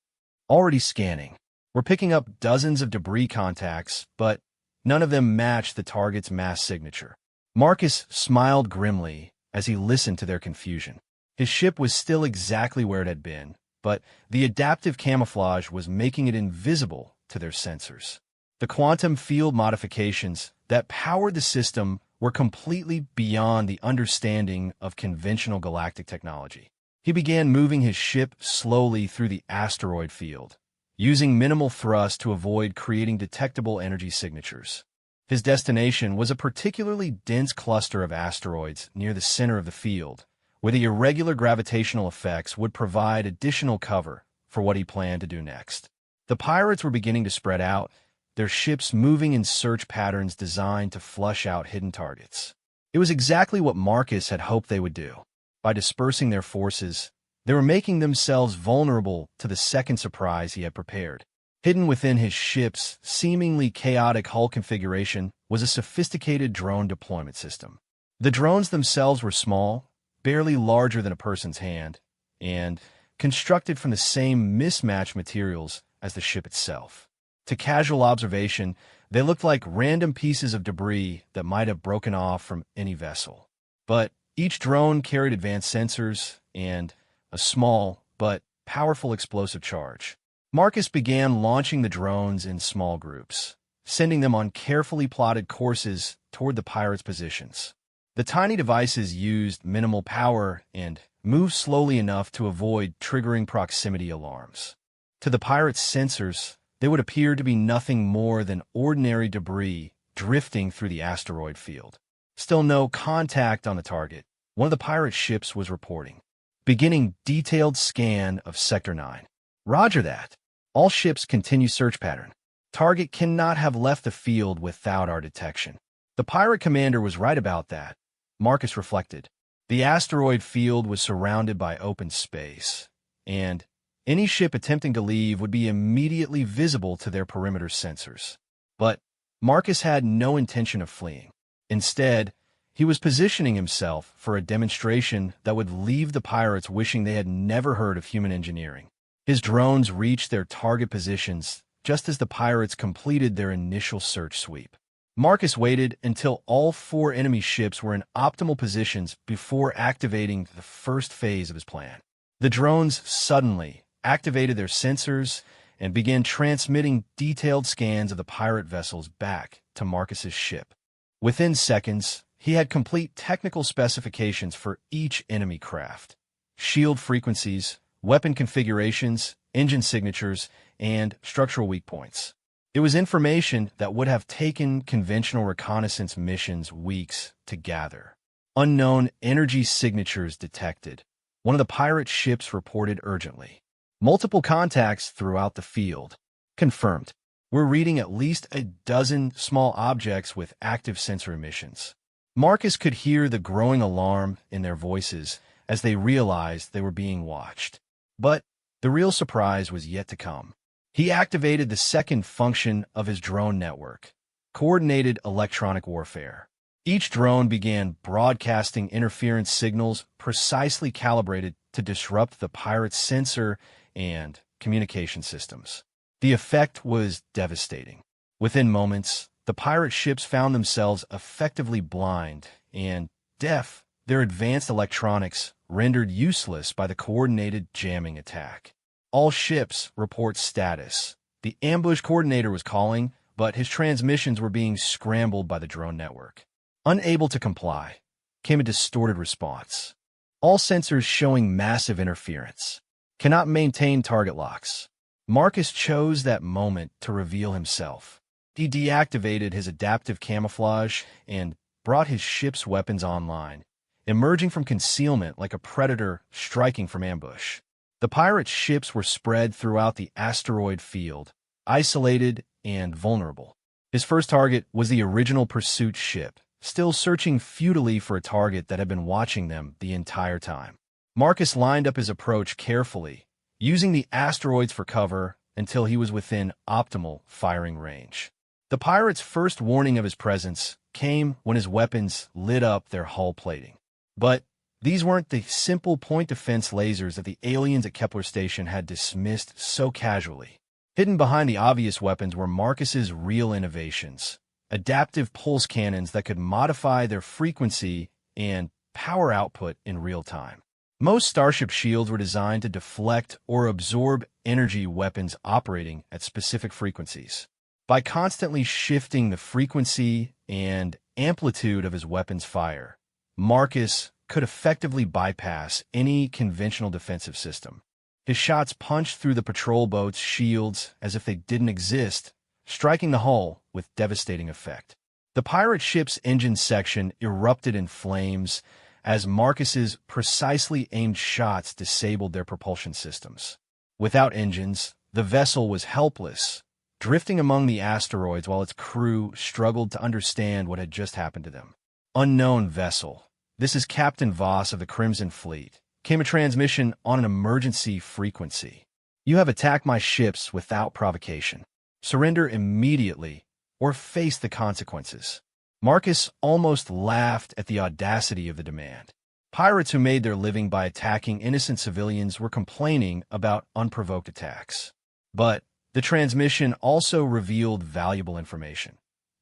"Already scanning. We're picking up dozens of debris contacts, but none of them match the target's mass signature." Marcus smiled grimly as he listened to their confusion. His ship was still exactly where it had been, but the adaptive camouflage was making it invisible to their sensors. The quantum field modifications that powered the system were completely beyond the understanding of conventional galactic technology. He began moving his ship slowly through the asteroid field, using minimal thrust to avoid creating detectable energy signatures. His destination was a particularly dense cluster of asteroids near the center of the field, where the irregular gravitational effects would provide additional cover for what he planned to do next. The pirates were beginning to spread out, their ships moving in search patterns designed to flush out hidden targets. It was exactly what Marcus had hoped they would do. By dispersing their forces, they were making themselves vulnerable to the second surprise he had prepared. Hidden within his ship's seemingly chaotic hull configuration was a sophisticated drone deployment system. The drones themselves were small, barely larger than a person's hand, and constructed from the same mismatched materials as the ship itself. To casual observation, they looked like random pieces of debris that might have broken off from any vessel. But each drone carried advanced sensors and a small but powerful explosive charge. Marcus began launching the drones in small groups, sending them on carefully plotted courses toward the pirates' positions. The tiny devices used minimal power and moved slowly enough to avoid triggering proximity alarms. To the pirates' sensors, they would appear to be nothing more than ordinary debris drifting through the asteroid field. Still no contact on the target, one of the pirate ships was reporting. "Beginning detailed scan of Sector 9. Roger that. All ships continue search pattern. Target cannot have left the field without our detection." The pirate commander was right about that, Marcus reflected. The asteroid field was surrounded by open space, and any ship attempting to leave would be immediately visible to their perimeter sensors. But Marcus had no intention of fleeing. Instead, he was positioning himself for a demonstration that would leave the pirates wishing they had never heard of human engineering. His drones reached their target positions just as the pirates completed their initial search sweep. Marcus waited until all 4 enemy ships were in optimal positions before activating the first phase of his plan. The drones suddenly activated their sensors and began transmitting detailed scans of the pirate vessels back to Marcus's ship. Within seconds, he had complete technical specifications for each enemy craft: shield frequencies, weapon configurations, engine signatures, and structural weak points. It was information that would have taken conventional reconnaissance missions weeks to gather. Unknown energy signatures detected. One of the pirate ships reported urgently. Multiple contacts throughout the field. Confirmed. We're reading at least a dozen small objects with active sensor emissions. Marcus could hear the growing alarm in their voices as they realized they were being watched. But the real surprise was yet to come. He activated the second function of his drone network: coordinated electronic warfare. Each drone began broadcasting interference signals precisely calibrated to disrupt the pirates' sensor and communication systems. The effect was devastating. Within moments, the pirate ships found themselves effectively blind and deaf, their advanced electronics rendered useless by the coordinated jamming attack. All ships report status. The ambush coordinator was calling, but his transmissions were being scrambled by the drone network. Unable to comply, came a distorted response. All sensors showing massive interference. Cannot maintain target locks. Marcus chose that moment to reveal himself. He deactivated his adaptive camouflage and brought his ship's weapons online, emerging from concealment like a predator striking from ambush. The pirates' ships were spread throughout the asteroid field, isolated and vulnerable. His first target was the original pursuit ship, still searching futilely for a target that had been watching them the entire time. Marcus lined up his approach carefully, using the asteroids for cover until he was within optimal firing range. The pirate's first warning of his presence came when his weapons lit up their hull plating. But these weren't the simple point defense lasers that the aliens at Kepler Station had dismissed so casually. Hidden behind the obvious weapons were Marcus's real innovations, adaptive pulse cannons that could modify their frequency and power output in real time. Most Starship shields were designed to deflect or absorb energy weapons operating at specific frequencies. By constantly shifting the frequency and amplitude of his weapon's fire, Marcus could effectively bypass any conventional defensive system. His shots punched through the patrol boat's shields as if they didn't exist, striking the hull with devastating effect. The pirate ship's engine section erupted in flames as Marcus's precisely aimed shots disabled their propulsion systems. Without engines, the vessel was helpless, drifting among the asteroids while its crew struggled to understand what had just happened to them. Unknown vessel. This is Captain Voss of the Crimson Fleet. Came a transmission on an emergency frequency. You have attacked my ships without provocation. Surrender immediately or face the consequences. Marcus almost laughed at the audacity of the demand. Pirates who made their living by attacking innocent civilians were complaining about unprovoked attacks. But the transmission also revealed valuable information.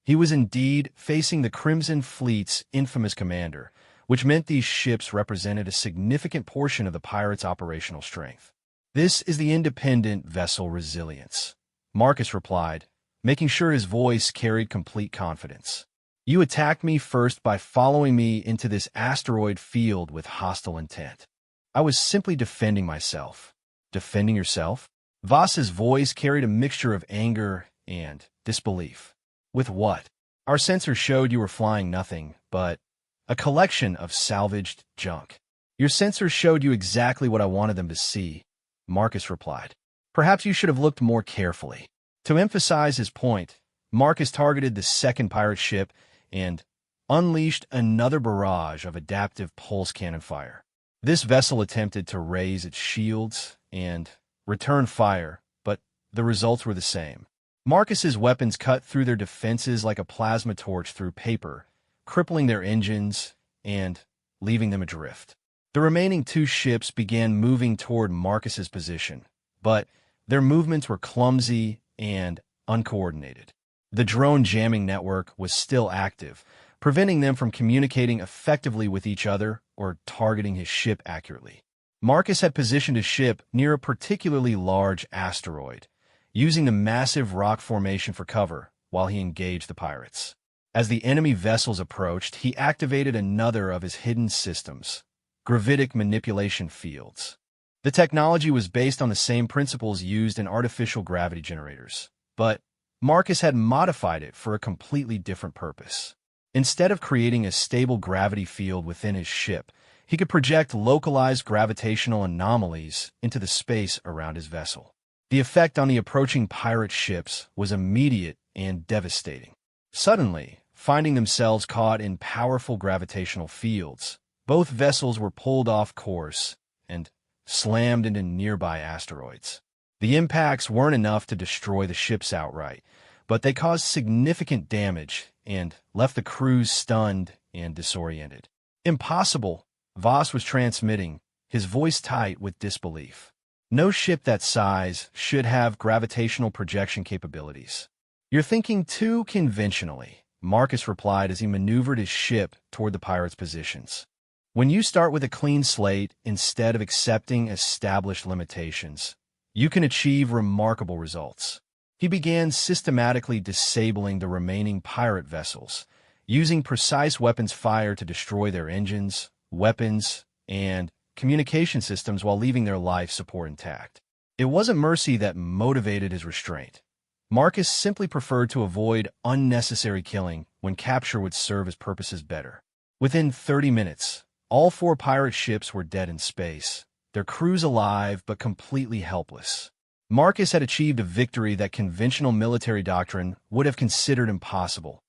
He was indeed facing the Crimson Fleet's infamous commander, which meant these ships represented a significant portion of the pirates' operational strength. This is the independent vessel resilience, Marcus replied, making sure his voice carried complete confidence. You attacked me first by following me into this asteroid field with hostile intent. I was simply defending myself. Defending yourself? Voss's voice carried a mixture of anger and disbelief. With what? Our sensors showed you were flying nothing but a collection of salvaged junk. Your sensors showed you exactly what I wanted them to see, Marcus replied. Perhaps you should have looked more carefully. To emphasize his point, Marcus targeted the second pirate ship and unleashed another barrage of adaptive pulse cannon fire. This vessel attempted to raise its shields and return fire, but the results were the same. Marcus's weapons cut through their defenses like a plasma torch through paper, crippling their engines and leaving them adrift. The remaining two ships began moving toward Marcus's position, but their movements were clumsy and uncoordinated. The drone jamming network was still active, preventing them from communicating effectively with each other or targeting his ship accurately. Marcus had positioned his ship near a particularly large asteroid, using the massive rock formation for cover while he engaged the pirates. As the enemy vessels approached, he activated another of his hidden systems, gravitic manipulation fields. The technology was based on the same principles used in artificial gravity generators, but Marcus had modified it for a completely different purpose. Instead of creating a stable gravity field within his ship, he could project localized gravitational anomalies into the space around his vessel. The effect on the approaching pirate ships was immediate and devastating. Suddenly, finding themselves caught in powerful gravitational fields, both vessels were pulled off course and slammed into nearby asteroids. The impacts weren't enough to destroy the ships outright, but they caused significant damage and left the crews stunned and disoriented. Impossible, Voss was transmitting, his voice tight with disbelief. No ship that size should have gravitational projection capabilities. You're thinking too conventionally, Marcus replied as he maneuvered his ship toward the pirates' positions. When you start with a clean slate instead of accepting established limitations, you can achieve remarkable results. He began systematically disabling the remaining pirate vessels, using precise weapons fire to destroy their engines, weapons, and communication systems while leaving their life support intact. It wasn't mercy that motivated his restraint. Marcus simply preferred to avoid unnecessary killing when capture would serve his purposes better. Within 30 minutes, all 4 pirate ships were dead in space, their crews alive but completely helpless. Marcus had achieved a victory that conventional military doctrine would have considered impossible.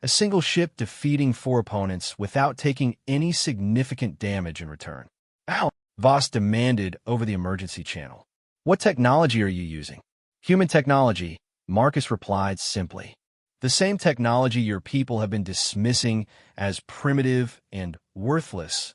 A single ship defeating 4 opponents without taking any significant damage in return. "Ow!" Voss demanded over the emergency channel. "What technology are you using?" "Human technology," Marcus replied simply. "The same technology your people have been dismissing as primitive and worthless."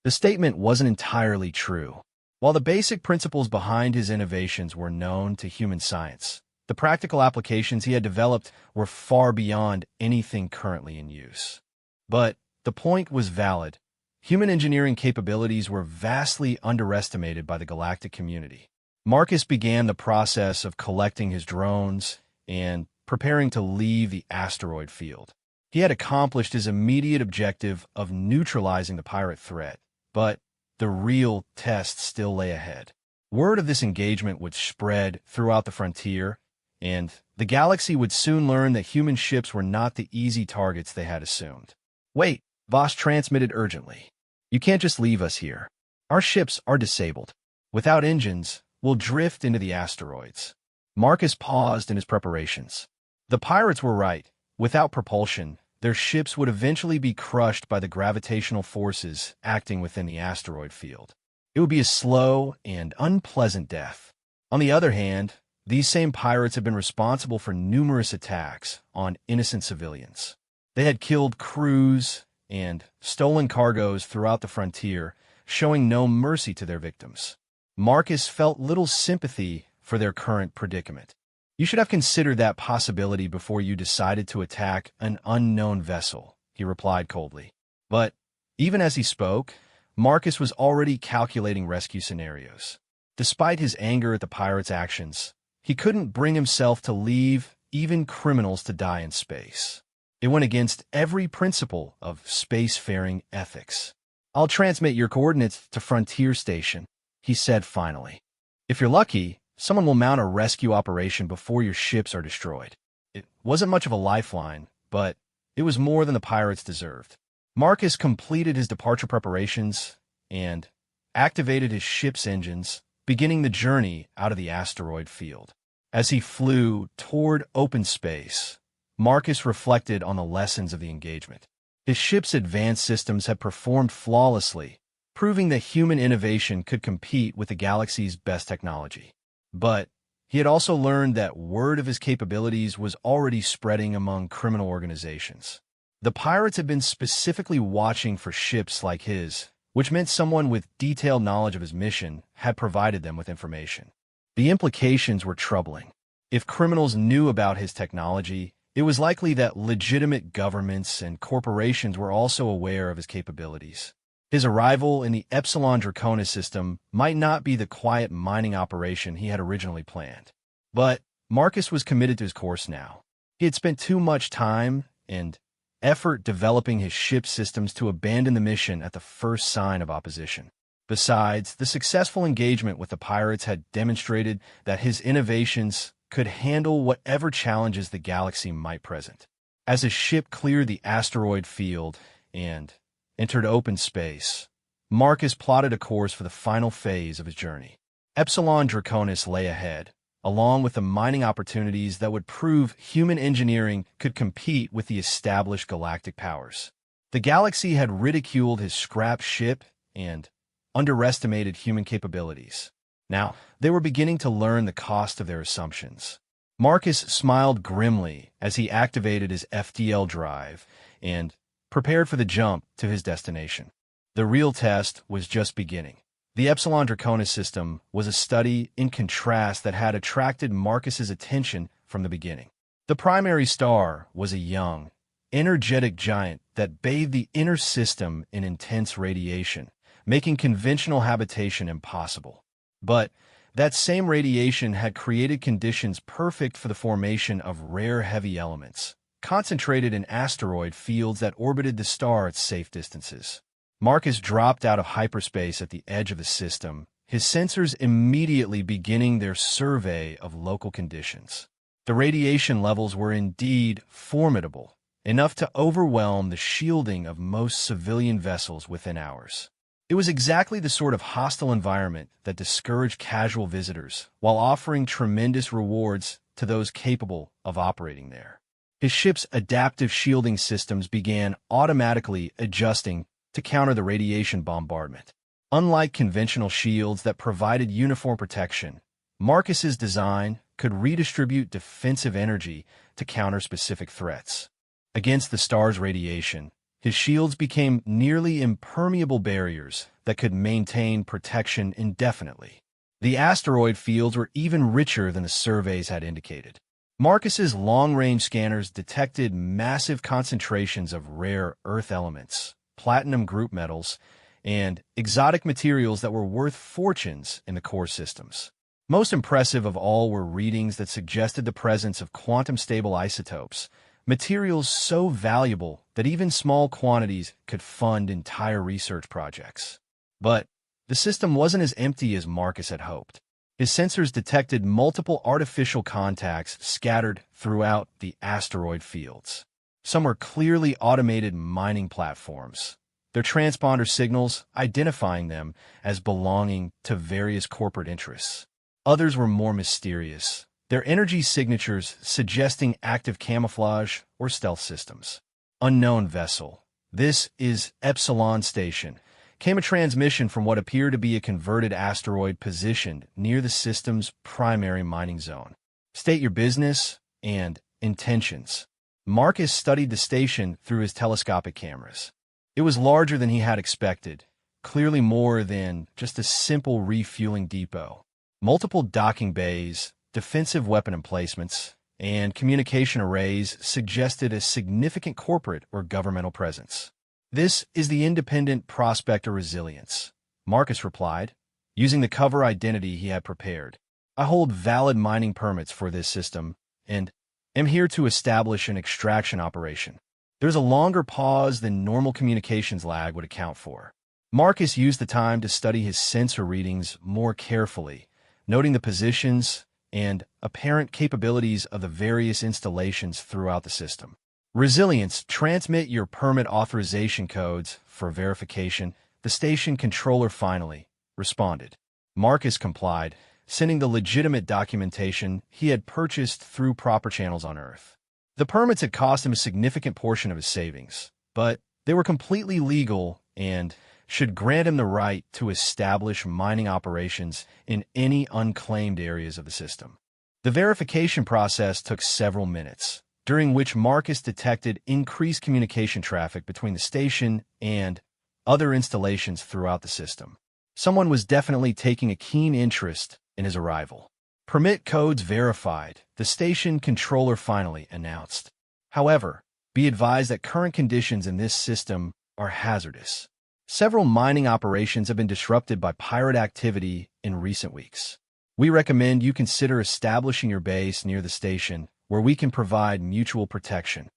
The statement wasn't entirely true. While the basic principles behind his innovations were known to human science, the practical applications he had developed were far beyond anything currently in use. But the point was valid. Human engineering capabilities were vastly underestimated by the galactic community. Marcus began the process of collecting his drones and preparing to leave the asteroid field. He had accomplished his immediate objective of neutralizing the pirate threat, but the real test still lay ahead. Word of this engagement would spread throughout the frontier, and the galaxy would soon learn that human ships were not the easy targets they had assumed. "Wait," Voss transmitted urgently. "You can't just leave us here. Our ships are disabled. Without engines, we'll drift into the asteroids." Marcus paused in his preparations. The pirates were right. Without propulsion, their ships would eventually be crushed by the gravitational forces acting within the asteroid field. It would be a slow and unpleasant death. On the other hand, these same pirates had been responsible for numerous attacks on innocent civilians. They had killed crews and stolen cargoes throughout the frontier, showing no mercy to their victims. Marcus felt little sympathy for their current predicament. "You should have considered that possibility before you decided to attack an unknown vessel," he replied coldly. But even as he spoke, Marcus was already calculating rescue scenarios. Despite his anger at the pirates' actions, he couldn't bring himself to leave even criminals to die in space. It went against every principle of spacefaring ethics. "I'll transmit your coordinates to Frontier Station," he said finally. "If you're lucky, someone will mount a rescue operation before your ships are destroyed." It wasn't much of a lifeline, but it was more than the pirates deserved. Marcus completed his departure preparations and activated his ship's engines, beginning the journey out of the asteroid field. As he flew toward open space, Marcus reflected on the lessons of the engagement. His ship's advanced systems had performed flawlessly, proving that human innovation could compete with the galaxy's best technology. But he had also learned that word of his capabilities was already spreading among criminal organizations. The pirates had been specifically watching for ships like his, which meant someone with detailed knowledge of his mission had provided them with information. The implications were troubling. If criminals knew about his technology, it was likely that legitimate governments and corporations were also aware of his capabilities. His arrival in the Epsilon Draconis system might not be the quiet mining operation he had originally planned. But Marcus was committed to his course now. He had spent too much time and effort developing his ship systems to abandon the mission at the first sign of opposition. Besides, the successful engagement with the pirates had demonstrated that his innovations could handle whatever challenges the galaxy might present. As his ship cleared the asteroid field and entered open space, Marcus plotted a course for the final phase of his journey. Epsilon Draconis lay ahead, along with the mining opportunities that would prove human engineering could compete with the established galactic powers. The galaxy had ridiculed his scrap ship and underestimated human capabilities. Now, they were beginning to learn the cost of their assumptions. Marcus smiled grimly as he activated his FTL drive and prepared for the jump to his destination. The real test was just beginning. The Epsilon Draconis system was a study in contrast that had attracted Marcus's attention from the beginning. The primary star was a young, energetic giant that bathed the inner system in intense radiation, making conventional habitation impossible. But that same radiation had created conditions perfect for the formation of rare heavy elements, concentrated in asteroid fields that orbited the star at safe distances. Marcus dropped out of hyperspace at the edge of the system, his sensors immediately beginning their survey of local conditions. The radiation levels were indeed formidable, enough to overwhelm the shielding of most civilian vessels within hours. It was exactly the sort of hostile environment that discouraged casual visitors while offering tremendous rewards to those capable of operating there. His ship's adaptive shielding systems began automatically adjusting to counter the radiation bombardment. Unlike conventional shields that provided uniform protection, Marcus's design could redistribute defensive energy to counter specific threats. Against the star's radiation, his shields became nearly impermeable barriers that could maintain protection indefinitely. The asteroid fields were even richer than the surveys had indicated. Marcus's long-range scanners detected massive concentrations of rare Earth elements, platinum group metals, and exotic materials that were worth fortunes in the core systems. Most impressive of all were readings that suggested the presence of quantum-stable isotopes, materials so valuable that even small quantities could fund entire research projects. But the system wasn't as empty as Marcus had hoped. His sensors detected multiple artificial contacts scattered throughout the asteroid fields. Some were clearly automated mining platforms, their transponder signals identifying them as belonging to various corporate interests. Others were more mysterious, their energy signatures suggesting active camouflage or stealth systems. Unknown vessel. This is Epsilon Station. Came a transmission from what appeared to be a converted asteroid positioned near the system's primary mining zone. State your business and intentions. Marcus studied the station through his telescopic cameras. It was larger than he had expected, clearly more than just a simple refueling depot. Multiple docking bays, defensive weapon emplacements, and communication arrays suggested a significant corporate or governmental presence. This is the Independent Prospector Resilience, Marcus replied, using the cover identity he had prepared. I hold valid mining permits for this system, and am here to establish an extraction operation. There's a longer pause than normal communications lag would account for. Marcus used the time to study his sensor readings more carefully, noting the positions and apparent capabilities of the various installations throughout the system. Resilience, transmit your permit authorization codes for verification. The station controller finally responded. Marcus complied, sending the legitimate documentation he had purchased through proper channels on Earth. The permits had cost him a significant portion of his savings, but they were completely legal and should grant him the right to establish mining operations in any unclaimed areas of the system. The verification process took several minutes, during which Marcus detected increased communication traffic between the station and other installations throughout the system. Someone was definitely taking a keen interest in his arrival. Permit codes verified, the station controller finally announced. However, be advised that current conditions in this system are hazardous. Several mining operations have been disrupted by pirate activity in recent weeks. We recommend you consider establishing your base near the station where we can provide mutual protection.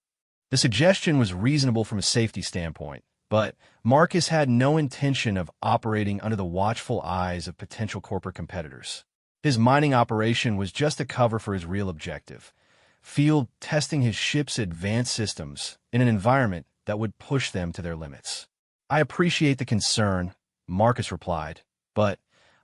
The suggestion was reasonable from a safety standpoint, but Marcus had no intention of operating under the watchful eyes of potential corporate competitors. His mining operation was just a cover for his real objective, field testing his ship's advanced systems in an environment that would push them to their limits. I appreciate the concern, Marcus replied, but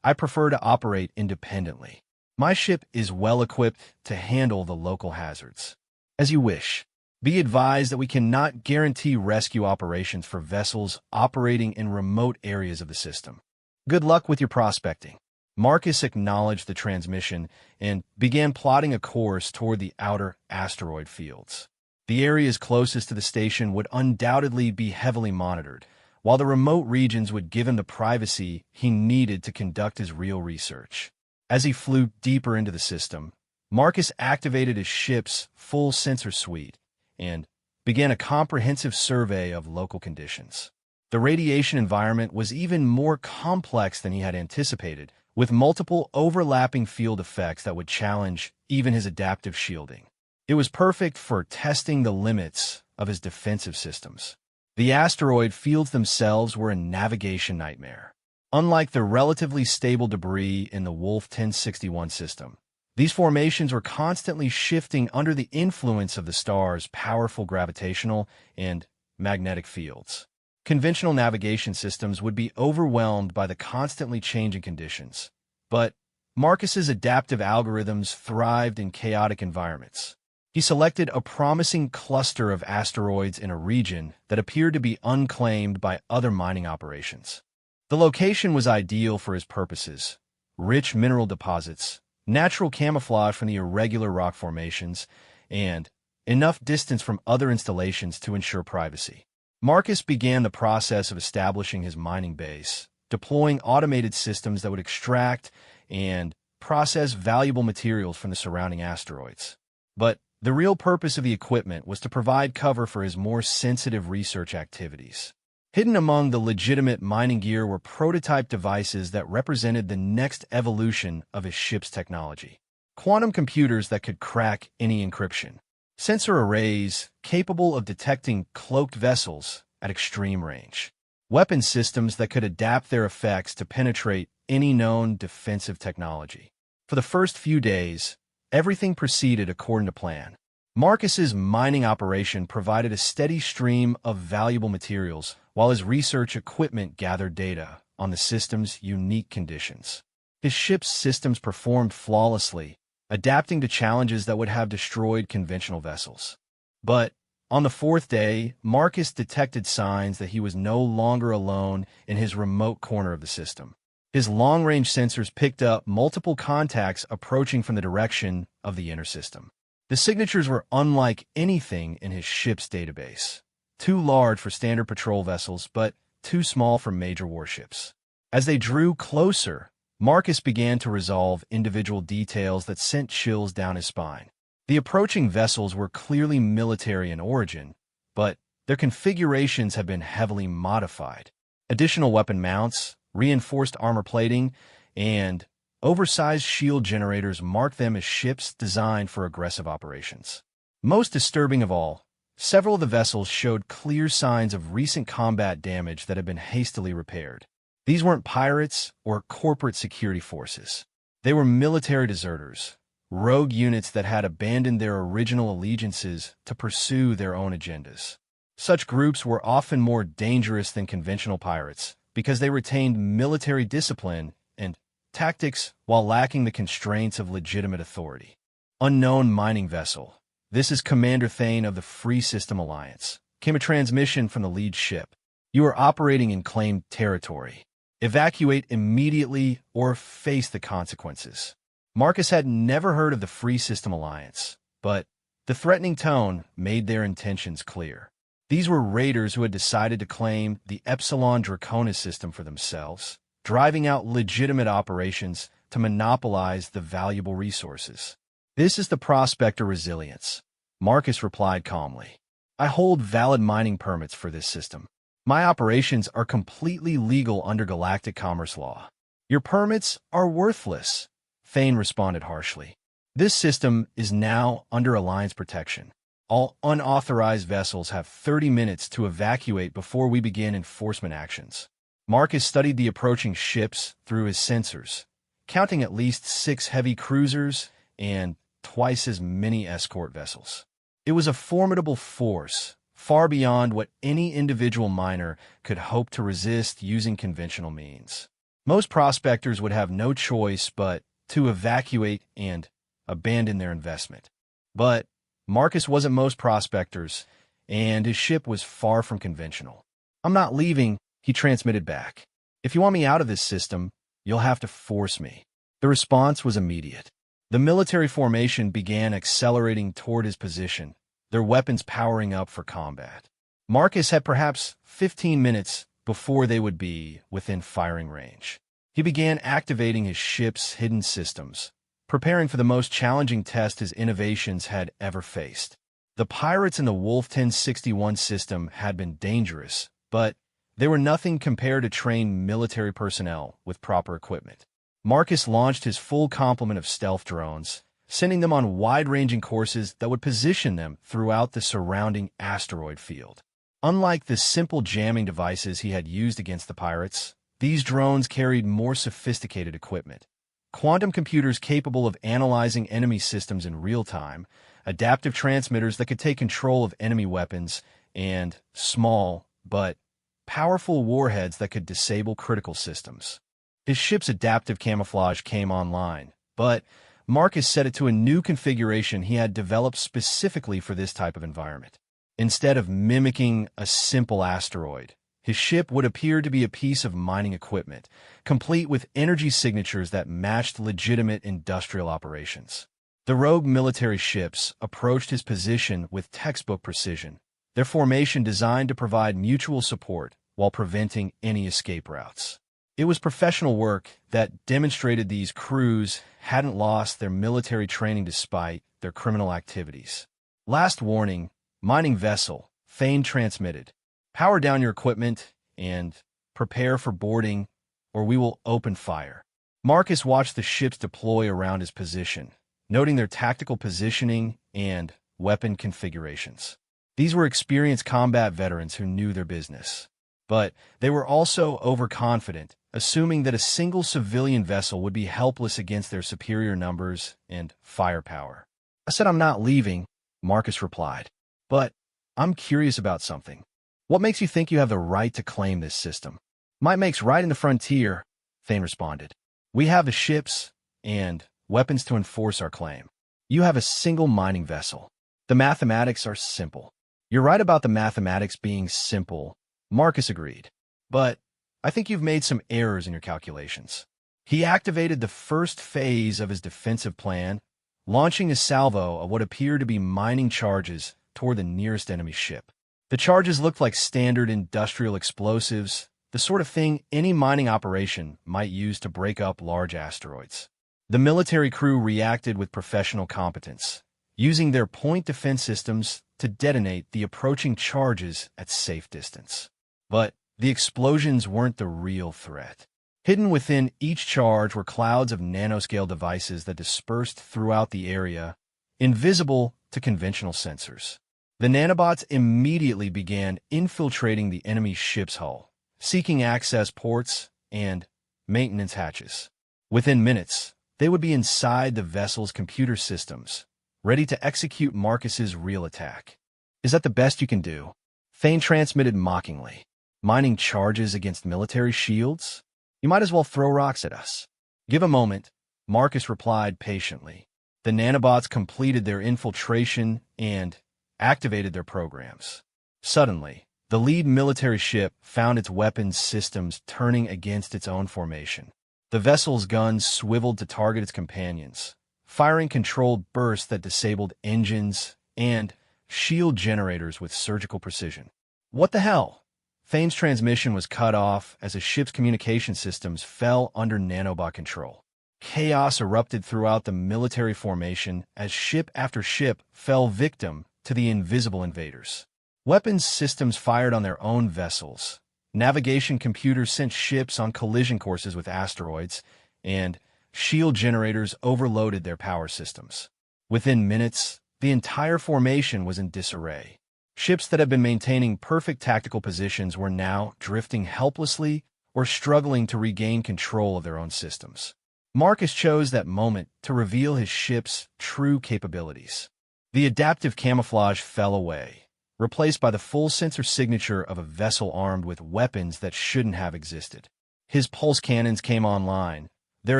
I prefer to operate independently. My ship is well equipped to handle the local hazards. As you wish. Be advised that we cannot guarantee rescue operations for vessels operating in remote areas of the system. Good luck with your prospecting. Marcus acknowledged the transmission and began plotting a course toward the outer asteroid fields. The areas closest to the station would undoubtedly be heavily monitored, while the remote regions would give him the privacy he needed to conduct his real research. As he flew deeper into the system, Marcus activated his ship's full sensor suite and began a comprehensive survey of local conditions. The radiation environment was even more complex than he had anticipated, with multiple overlapping field effects that would challenge even his adaptive shielding. It was perfect for testing the limits of his defensive systems. The asteroid fields themselves were a navigation nightmare. Unlike the relatively stable debris in the Wolf 1061 system, these formations were constantly shifting under the influence of the star's powerful gravitational and magnetic fields. Conventional navigation systems would be overwhelmed by the constantly changing conditions, but Marcus's adaptive algorithms thrived in chaotic environments. He selected a promising cluster of asteroids in a region that appeared to be unclaimed by other mining operations. The location was ideal for his purposes: rich mineral deposits, natural camouflage from the irregular rock formations, and enough distance from other installations to ensure privacy. Marcus began the process of establishing his mining base, deploying automated systems that would extract and process valuable materials from the surrounding asteroids. But the real purpose of the equipment was to provide cover for his more sensitive research activities. Hidden among the legitimate mining gear were prototype devices that represented the next evolution of his ship's technology. Quantum computers that could crack any encryption. Sensor arrays capable of detecting cloaked vessels at extreme range. Weapon systems that could adapt their effects to penetrate any known defensive technology. For the first few days, everything proceeded according to plan. Marcus's mining operation provided a steady stream of valuable materials, while his research equipment gathered data on the system's unique conditions. His ship's systems performed flawlessly, adapting to challenges that would have destroyed conventional vessels. But on the fourth day, Marcus detected signs that he was no longer alone in his remote corner of the system. His long-range sensors picked up multiple contacts approaching from the direction of the inner system. The signatures were unlike anything in his ship's database. Too large for standard patrol vessels, but too small for major warships. As they drew closer, Marcus began to resolve individual details that sent chills down his spine. The approaching vessels were clearly military in origin, but their configurations had been heavily modified. Additional weapon mounts, reinforced armor plating, and oversized shield generators marked them as ships designed for aggressive operations. Most disturbing of all, several of the vessels showed clear signs of recent combat damage that had been hastily repaired. These weren't pirates or corporate security forces. They were military deserters, rogue units that had abandoned their original allegiances to pursue their own agendas. Such groups were often more dangerous than conventional pirates because they retained military discipline and tactics while lacking the constraints of legitimate authority. Unknown mining vessel. This is Commander Thane of the Free System Alliance. Came a transmission from the lead ship. You are operating in claimed territory. Evacuate immediately or face the consequences. Marcus had never heard of the Free System Alliance, but the threatening tone made their intentions clear. These were raiders who had decided to claim the Epsilon Draconis system for themselves, driving out legitimate operations to monopolize the valuable resources. This is the Prospector Resilience, Marcus replied calmly. I hold valid mining permits for this system. My operations are completely legal under galactic commerce law. Your permits are worthless, Thane responded harshly. This system is now under Alliance protection. All unauthorized vessels have 30 minutes to evacuate before we begin enforcement actions. Marcus studied the approaching ships through his sensors, counting at least 6 heavy cruisers and twice as many escort vessels. It was a formidable force, far beyond what any individual miner could hope to resist using conventional means. Most prospectors would have no choice but to evacuate and abandon their investment. But Marcus wasn't most prospectors, and his ship was far from conventional. I'm not leaving, he transmitted back. If you want me out of this system, You'll have to force me. The response was immediate. The military formation began accelerating toward his position, their weapons powering up for combat. Marcus had perhaps 15 minutes before they would be within firing range. He began activating his ship's hidden systems, preparing for the most challenging test his innovations had ever faced. The pirates in the Wolf 1061 system had been dangerous, but they were nothing compared to trained military personnel with proper equipment. Marcus launched his full complement of stealth drones, sending them on wide-ranging courses that would position them throughout the surrounding asteroid field. Unlike the simple jamming devices he had used against the pirates, these drones carried more sophisticated equipment. Quantum computers capable of analyzing enemy systems in real time, adaptive transmitters that could take control of enemy weapons, and small, but powerful warheads that could disable critical systems. His ship's adaptive camouflage came online, but Marcus set it to a new configuration he had developed specifically for this type of environment. Instead of mimicking a simple asteroid, his ship would appear to be a piece of mining equipment, complete with energy signatures that matched legitimate industrial operations. The rogue military ships approached his position with textbook precision, their formation designed to provide mutual support while preventing any escape routes. It was professional work that demonstrated these crews hadn't lost their military training despite their criminal activities. Last warning, mining vessel, Thane transmitted. Power down your equipment and prepare for boarding, or we will open fire. Marcus watched the ships deploy around his position, noting their tactical positioning and weapon configurations. These were experienced combat veterans who knew their business. But they were also overconfident, assuming that a single civilian vessel would be helpless against their superior numbers and firepower. I said I'm not leaving, Marcus replied. But I'm curious about something. What makes you think you have the right to claim this system? Might makes right in the frontier, Thane responded. We have the ships and weapons to enforce our claim. You have a single mining vessel. The mathematics are simple. You're right about the mathematics being simple, Marcus agreed. But I think you've made some errors in your calculations. He activated the first phase of his defensive plan, launching a salvo of what appeared to be mining charges toward the nearest enemy ship. The charges looked like standard industrial explosives, the sort of thing any mining operation might use to break up large asteroids. The military crew reacted with professional competence, using their point defense systems to detonate the approaching charges at safe distance. But the explosions weren't the real threat. Hidden within each charge were clouds of nanoscale devices that dispersed throughout the area, invisible to conventional sensors. The nanobots immediately began infiltrating the enemy ship's hull, seeking access ports and maintenance hatches. Within minutes, they would be inside the vessel's computer systems, ready to execute Marcus's real attack. Is that the best you can do? Thane transmitted mockingly. Mining charges against military shields? You might as well throw rocks at us. Give a moment, Marcus replied patiently. The nanobots completed their infiltration and activated their programs. Suddenly, the lead military ship found its weapons systems turning against its own formation. The vessel's guns swiveled to target its companions, firing controlled bursts that disabled engines and shield generators with surgical precision. What the hell? Thane's transmission was cut off as the ship's communication systems fell under nanobot control. Chaos erupted throughout the military formation as ship after ship fell victim to the invisible invaders. Weapons systems fired on their own vessels. Navigation computers sent ships on collision courses with asteroids, and shield generators overloaded their power systems. Within minutes, the entire formation was in disarray. Ships that had been maintaining perfect tactical positions were now drifting helplessly or struggling to regain control of their own systems. Marcus chose that moment to reveal his ship's true capabilities. The adaptive camouflage fell away, replaced by the full sensor signature of a vessel armed with weapons that shouldn't have existed. His pulse cannons came online, their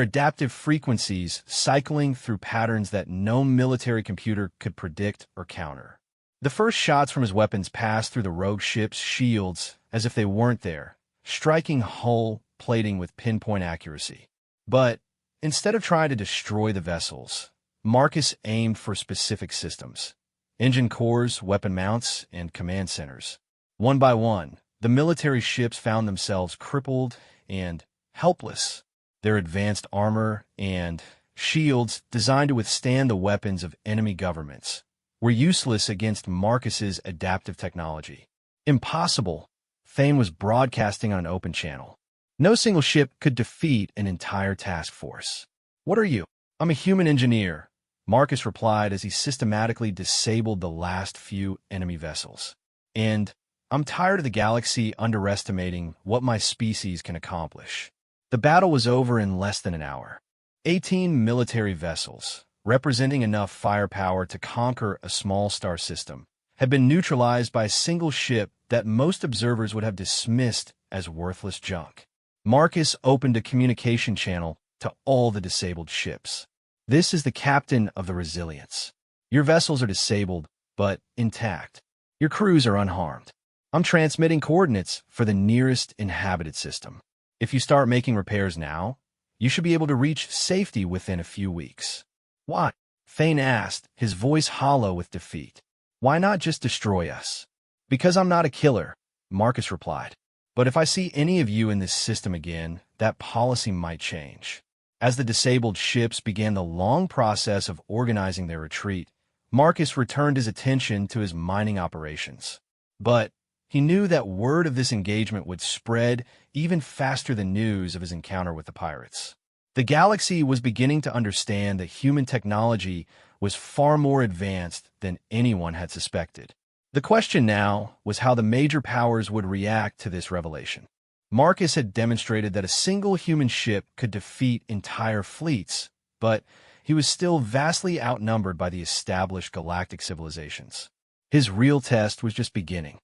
adaptive frequencies cycling through patterns that no military computer could predict or counter. The first shots from his weapons passed through the rogue ship's shields as if they weren't there, striking hull plating with pinpoint accuracy. But instead of trying to destroy the vessels, Marcus aimed for specific systems: engine cores, weapon mounts, and command centers. One by one, the military ships found themselves crippled and helpless. Their advanced armor and shields, designed to withstand the weapons of enemy governments, were useless against Marcus's adaptive technology. Impossible, Thane was broadcasting on an open channel. No single ship could defeat an entire task force. "What are you?" "I'm a human engineer," Marcus replied as he systematically disabled the last few enemy vessels. "And I'm tired of the galaxy underestimating what my species can accomplish." The battle was over in less than an hour. 18 military vessels, representing enough firepower to conquer a small star system, had been neutralized by a single ship that most observers would have dismissed as worthless junk. Marcus opened a communication channel to all the disabled ships. "This is the captain of the Resilience. Your vessels are disabled, but intact. Your crews are unharmed. I'm transmitting coordinates for the nearest inhabited system. If you start making repairs now, you should be able to reach safety within a few weeks." "Why?" Thane asked, his voice hollow with defeat. "Why not just destroy us?" "Because I'm not a killer," Marcus replied. "But if I see any of you in this system again, that policy might change." As the disabled ships began the long process of organizing their retreat, Marcus returned his attention to his mining operations. But he knew that word of this engagement would spread even faster than news of his encounter with the pirates. The galaxy was beginning to understand that human technology was far more advanced than anyone had suspected. The question now was how the major powers would react to this revelation. Marcus had demonstrated that a single human ship could defeat entire fleets, but he was still vastly outnumbered by the established galactic civilizations. His real test was just beginning.